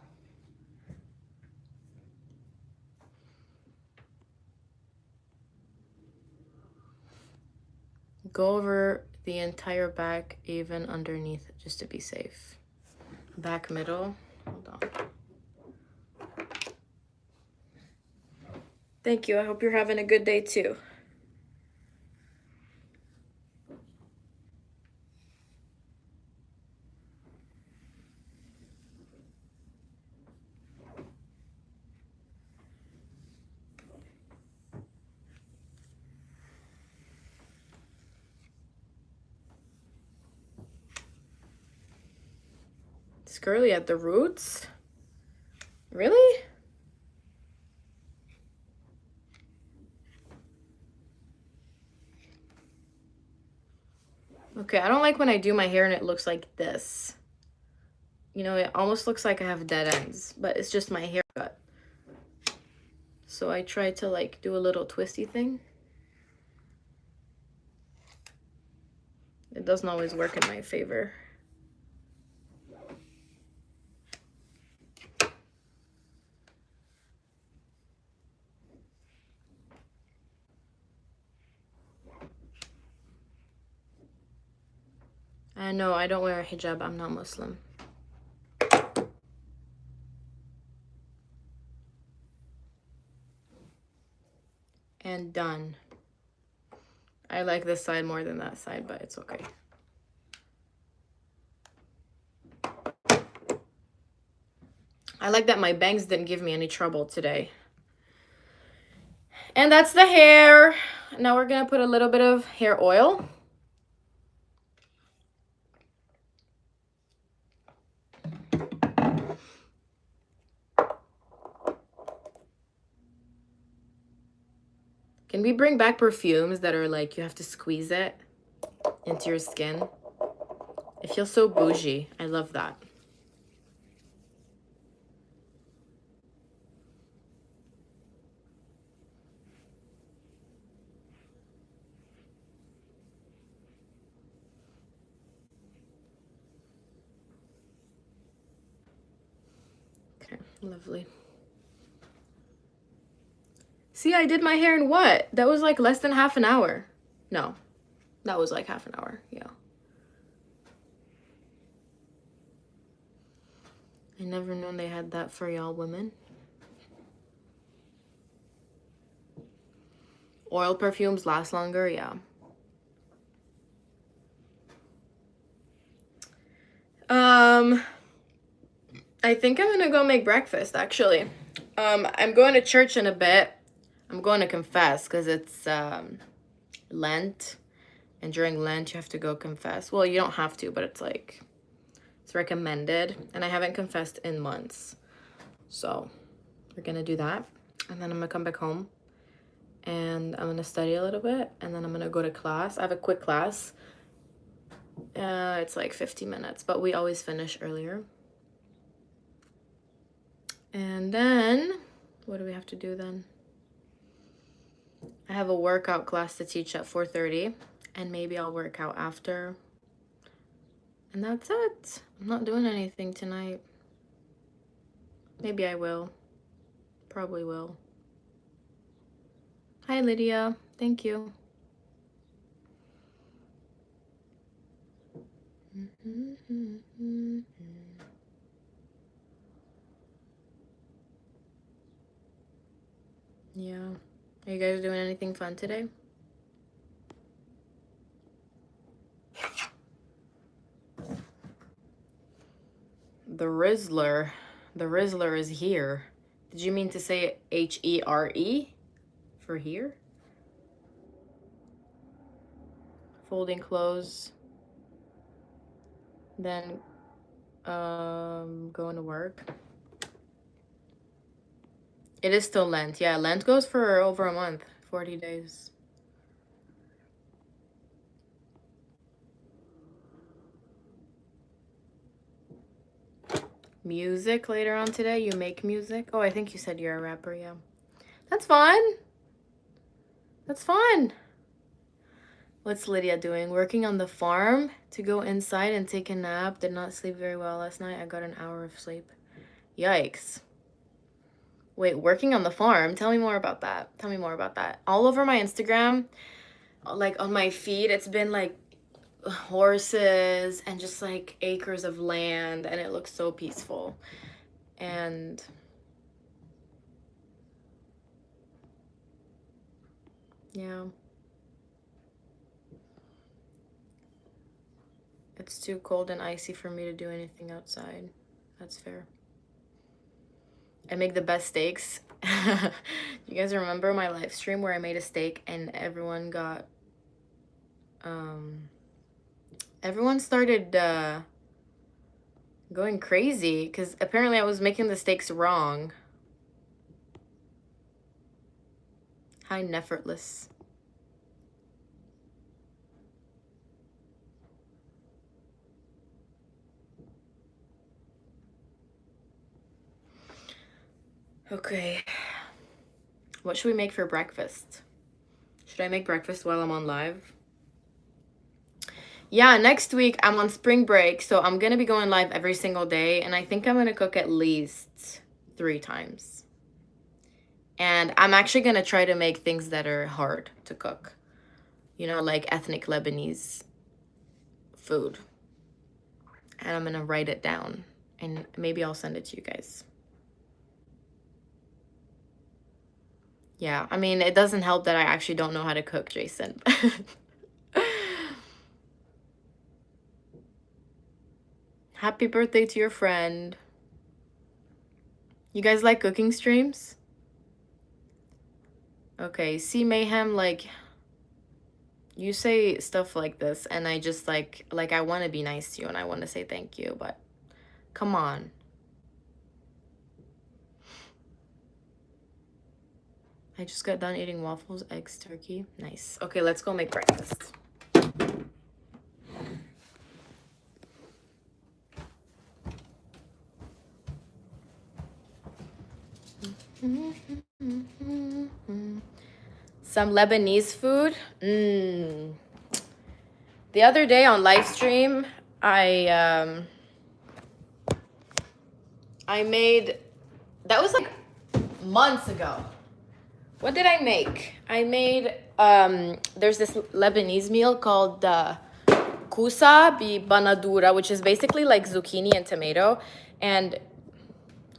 Go over the entire back, even underneath, just to be safe. Back middle. Hold on. Thank you. I hope you're having a good day too. It's curly at the roots? Really? Okay, I don't like when I do my hair and it looks like this. You know, it almost looks like I have dead ends, but it's just my haircut. So I try to like do a little twisty thing. It doesn't always work in my favor. I know I don't wear a hijab. I'm not Muslim. And done. I like this side more than that side, but it's okay. I like that my bangs didn't give me any trouble today. And that's the hair. Now we're gonna put a little bit of hair oil. Can we bring back perfumes that are like you have to squeeze it into your skin? It feels so bougie. I love that. Okay, lovely. See, I did my hair in what? That was like less than half an hour. No, that was like half an hour, yeah. I never known they had that for y'all women. Oil perfumes last longer, yeah. I think I'm gonna go make breakfast, actually. I'm going to church in a bit. I'm going to confess because it's Lent, and during Lent you have to go confess. Well, you don't have to, but it's like it's recommended, and I haven't confessed in months, so we're gonna do that, and then I'm gonna come back home and I'm gonna study a little bit, and then I'm gonna go to class. I have a quick class. It's like 50 minutes, but we always finish earlier. And then what do we have to do then? I have a workout class to teach at 4:30, and maybe I'll work out after. And that's it. I'm not doing anything tonight. Maybe I will. Probably will. Hi, Lydia. Thank you. Yeah. Are you guys doing anything fun today? The Rizzler. The Rizzler is here. Did you mean to say H-E-R-E for here? Folding clothes. Then going to work. It is still Lent. Yeah, Lent goes for over a month, 40 days. Music later on today? You make music? Oh, I think you said you're a rapper, yeah. That's fun. That's fun. What's Lydia doing? Working on the farm to go inside and take a nap. Did not sleep very well last night. I got an hour of sleep. Yikes. Wait, working on the farm? Tell me more about that. Tell me more about that. All over my Instagram, like on my feed, it's been like horses and just like acres of land, and it looks so peaceful. And yeah. It's too cold and icy for me to do anything outside. That's fair. I make the best steaks. You guys remember my live stream where I made a steak and everyone got everyone started going crazy because apparently I was making the steaks wrong. Hi, Nefertless. Okay. What should we make for breakfast? Should I make breakfast while I'm on live? Yeah, next week I'm on spring break, so I'm gonna be going live every single day, and I think I'm gonna cook at least 3 times. And I'm actually gonna try to make things that are hard to cook. You know, like ethnic Lebanese food. And I'm gonna write it down, and maybe I'll send it to you guys. Yeah, I mean, it doesn't help that I actually don't know how to cook, Jason. Happy birthday to your friend. You guys like cooking streams? Okay, see Mayhem, like, you say stuff like this, and I just like I want to be nice to you, and I want to say thank you, but come on. I just got done eating waffles, eggs, turkey. Nice. Okay, let's go make breakfast. Some Lebanese food. The other day on live stream, I made, that was like months ago. What did I make? I made, there's this Lebanese meal called kusa bi banadura, which is basically like zucchini and tomato. And,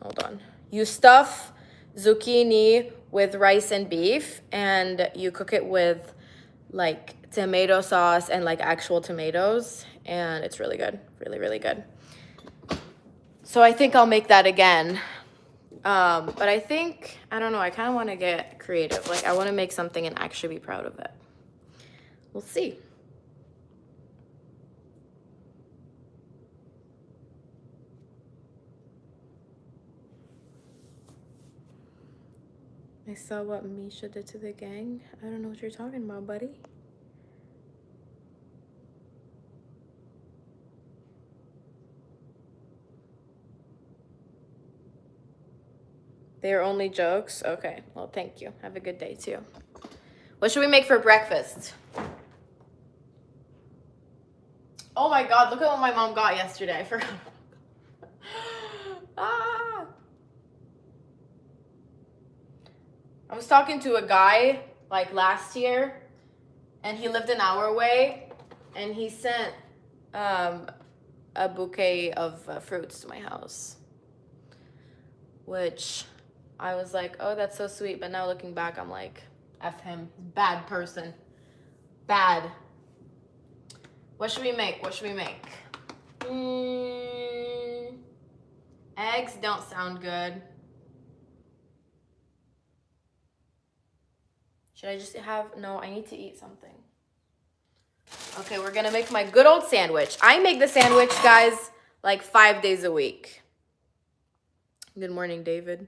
hold on. You stuff zucchini with rice and beef, and you cook it with like tomato sauce and like actual tomatoes. And it's really good. Really, really good. So I think I'll make that again. But I think, I don't know, I kind of want to get creative. Like, I want to make something and actually be proud of it. We'll see. I saw what Misha did to the gang. I don't know what you're talking about, buddy. They are only jokes? Okay, well, thank you. Have a good day, too. What should we make for breakfast? Oh my God, look at what my mom got yesterday. I forgot. Ah. I was talking to a guy like last year, and he lived an hour away, and he sent a bouquet of fruits to my house, which I was like, oh, that's so sweet. But now looking back, I'm like, F him. Bad person. Bad. What should we make? What should we make? Eggs don't sound good. Should I just have, no, I need to eat something. Okay, we're gonna make my good old sandwich. I make the sandwich, guys, like 5 days a week. Good morning, David.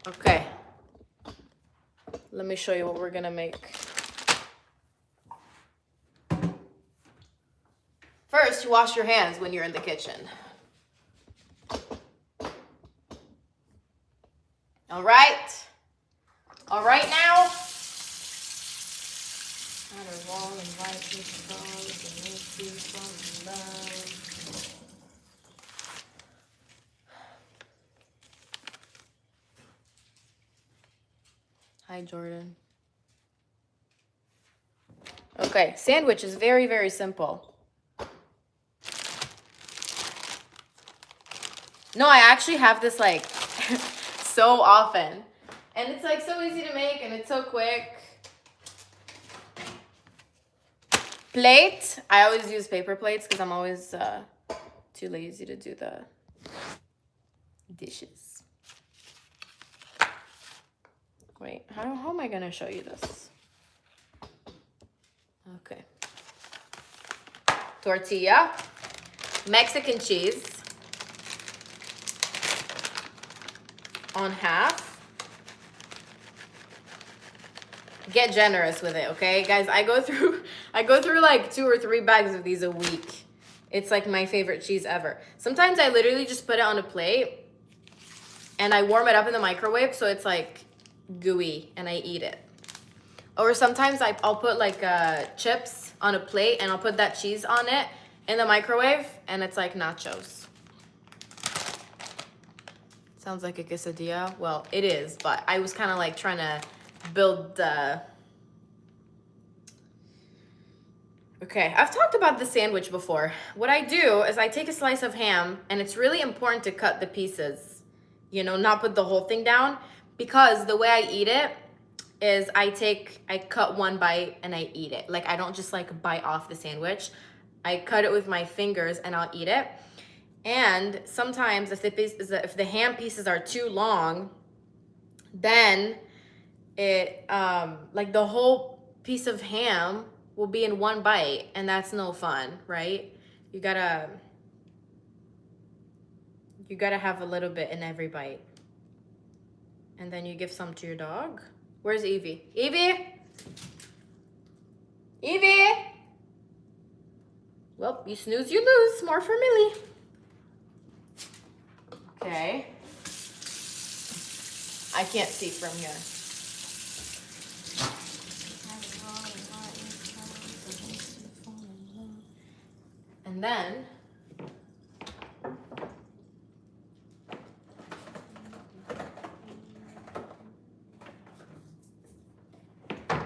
Okay. Let me show you what we're gonna make. to wash your hands when you're in the kitchen. All right. All right now. Hi, Jordan. Okay, sandwich is very, very simple. No, I actually have this like so often. And it's like so easy to make and it's so quick. Plate. I always use paper plates because I'm always too lazy to do the dishes. Wait, how am I gonna show you this? Okay. Tortilla, Mexican cheese on half. Get generous with it, okay? Guys, I go through like 2 or 3 bags of these a week. It's like my favorite cheese ever. Sometimes I literally just put it on a plate and I warm it up in the microwave so it's like gooey and I eat it. Or sometimes I'll put like chips on a plate and I'll put that cheese on it in the microwave and it's like nachos. Sounds like a quesadilla. Well, it is, but I was kind of like trying to build the... Okay, I've talked about the sandwich before. What I do is I take a slice of ham, and it's really important to cut the pieces, you know, not put the whole thing down, because the way I eat it is I cut one bite and I eat it. Like, I don't just like bite off the sandwich. I cut it with my fingers and I'll eat it. And sometimes if the ham pieces are too long, then it like the whole piece of ham will be in one bite, and that's no fun, right? You gotta have a little bit in every bite. And then you give some to your dog. Where's Evie? Evie? Evie? Well, you snooze, you lose. More for Millie. Okay. I can't see from here. And then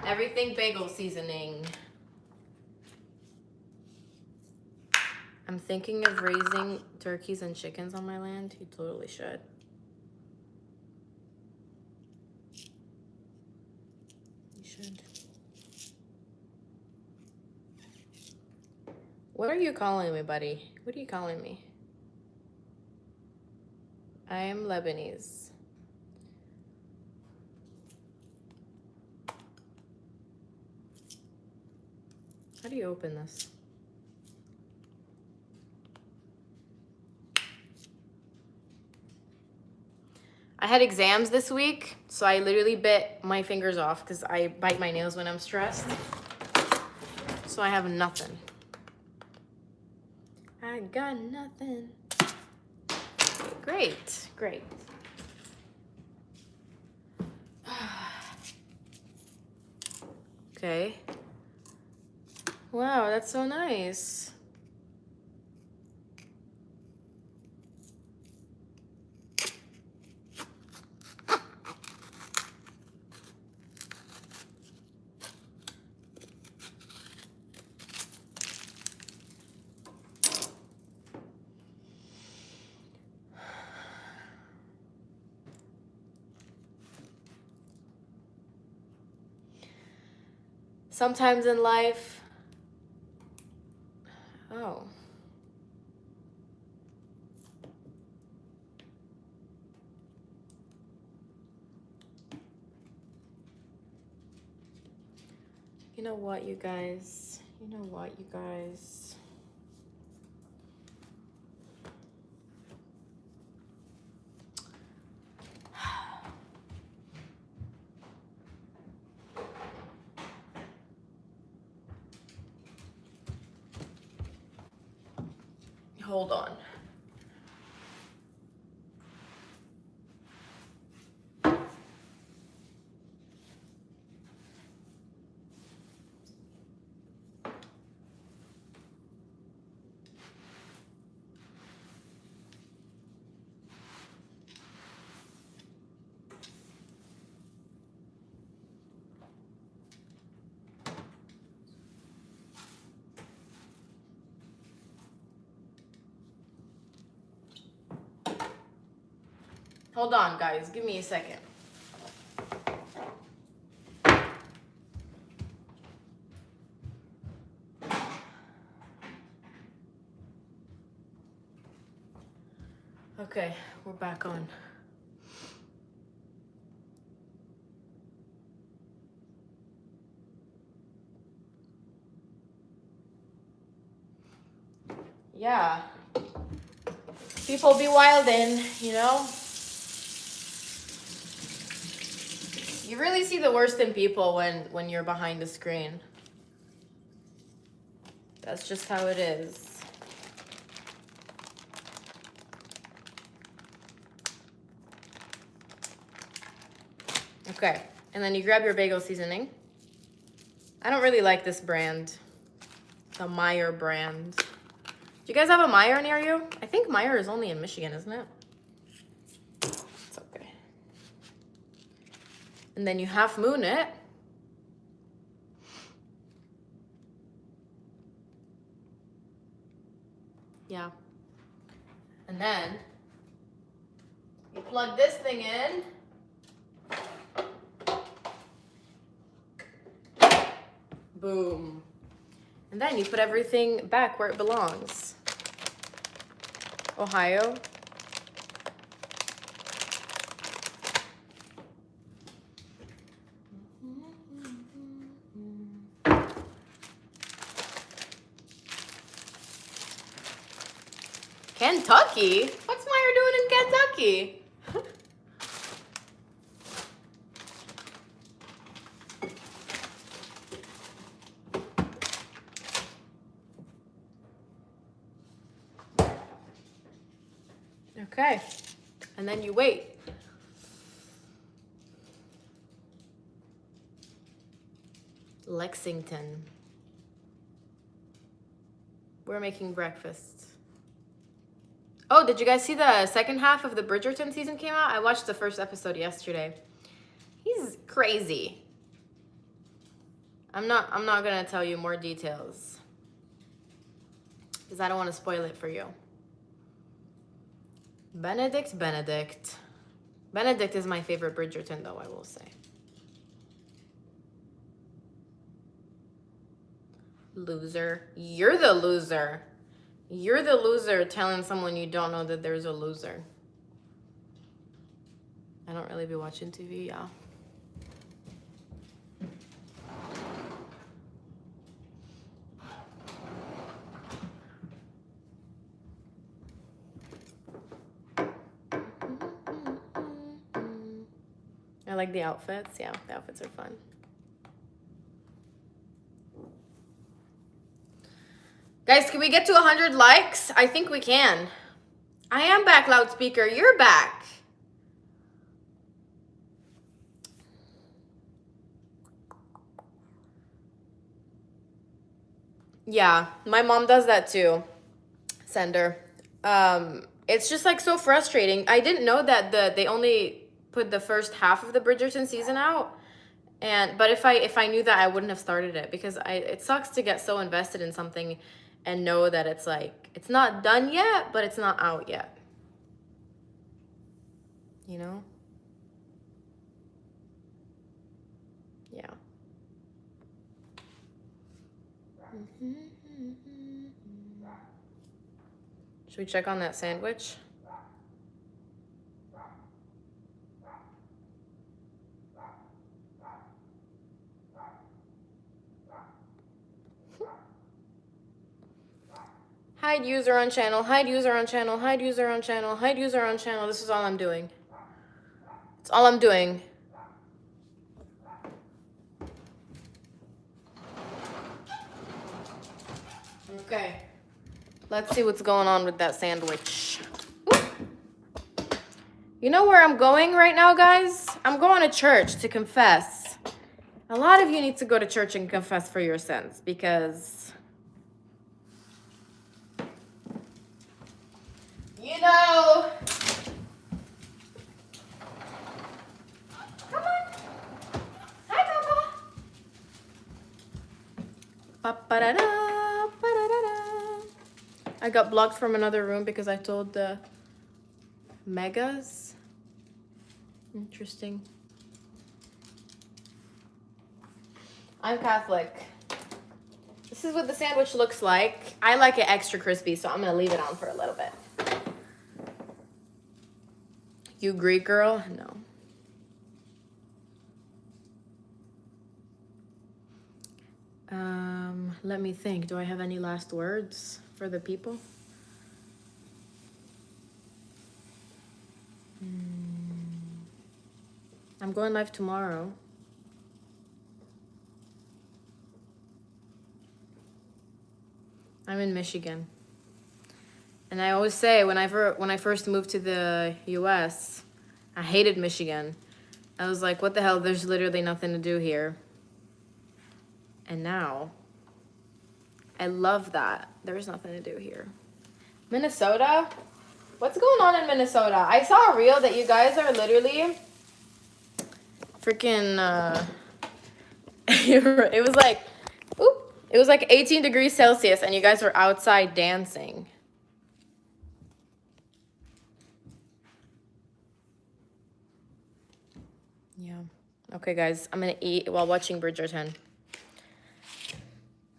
everything bagel seasoning. I'm thinking of raising turkeys and chickens on my land. You totally should. You should. What are you calling me, buddy? What are you calling me? I am Lebanese. How do you open this? I had exams this week, so I literally bit my fingers off because I bite my nails when I'm stressed. So I have nothing. I got nothing. Great, great. Okay. Wow, that's so nice. Sometimes in life, oh. You know what, you guys? You know what, you guys? Hold on. Hold on, guys. Give me a second. Okay, we're back on. Yeah. People be wildin', you know? You really see the worst in people when you're behind the screen. That's just how it is. Okay, and then you grab your bagel seasoning. I don't really like this brand. The Meyer brand. Do you guys have a Meyer near you? I think Meyer is only in Michigan, isn't it? It's okay. And then you half moon it. Yeah. And then you plug this thing in. Boom. And then you put everything back where it belongs. Ohio. Kentucky? What's Meyer doing in Kentucky? Okay, and then you wait. Lexington. We're making breakfast. Oh, did you guys see the second half of the Bridgerton season came out? I watched the first episode yesterday. He's crazy. I'm not gonna tell you more details because I don't want to spoil it for you. Benedict. Benedict is my favorite Bridgerton, though, I will say. Loser. You're the loser. You're the loser telling someone you don't know that there's a loser. I don't really be watching TV, y'all. I like the outfits. Yeah, the outfits are fun. Guys, can we get to 100 likes? I think we can. I am back, loudspeaker. You're back. Yeah, my mom does that too. Sender. It's just like so frustrating. I didn't know that they only put the first half of the Bridgerton season out. But if I knew that, I wouldn't have started it because it sucks to get so invested in something and know that it's like it's not done yet, but it's not out yet. You know? Yeah. Should we check on that sandwich? Hide user on channel, hide user on channel, hide user on channel, hide user on channel. This is all I'm doing. It's all I'm doing. Okay. Let's see what's going on with that sandwich. Ooh. You know where I'm going right now, guys? I'm going to church to confess. A lot of you need to go to church and confess for your sins because, you know, come on. Hi, Papa. Ba-ba-da-da, ba-da-da-da. I got blocked from another room because I told the megas. Interesting. I'm Catholic. This is what the sandwich looks like. I like it extra crispy, so I'm gonna leave it on for a little bit. You Greek girl? No. Let me think. Do I have any last words for the people? I'm going live tomorrow. I'm in Michigan. And I always say, when I first moved to the US, I hated Michigan. I was like, what the hell? There's literally nothing to do here. And now, I love that. There's nothing to do here. Minnesota? What's going on in Minnesota? I saw a reel that you guys are literally freaking, it was like, oop, it was like 18 degrees Celsius and you guys were outside dancing. Yeah. Okay, guys, I'm gonna eat while watching Bridgerton.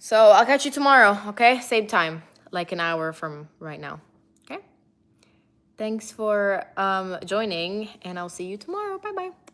So I'll catch you tomorrow, okay? Same time, like an hour from right now, okay? Thanks for joining, and I'll see you tomorrow. Bye-bye.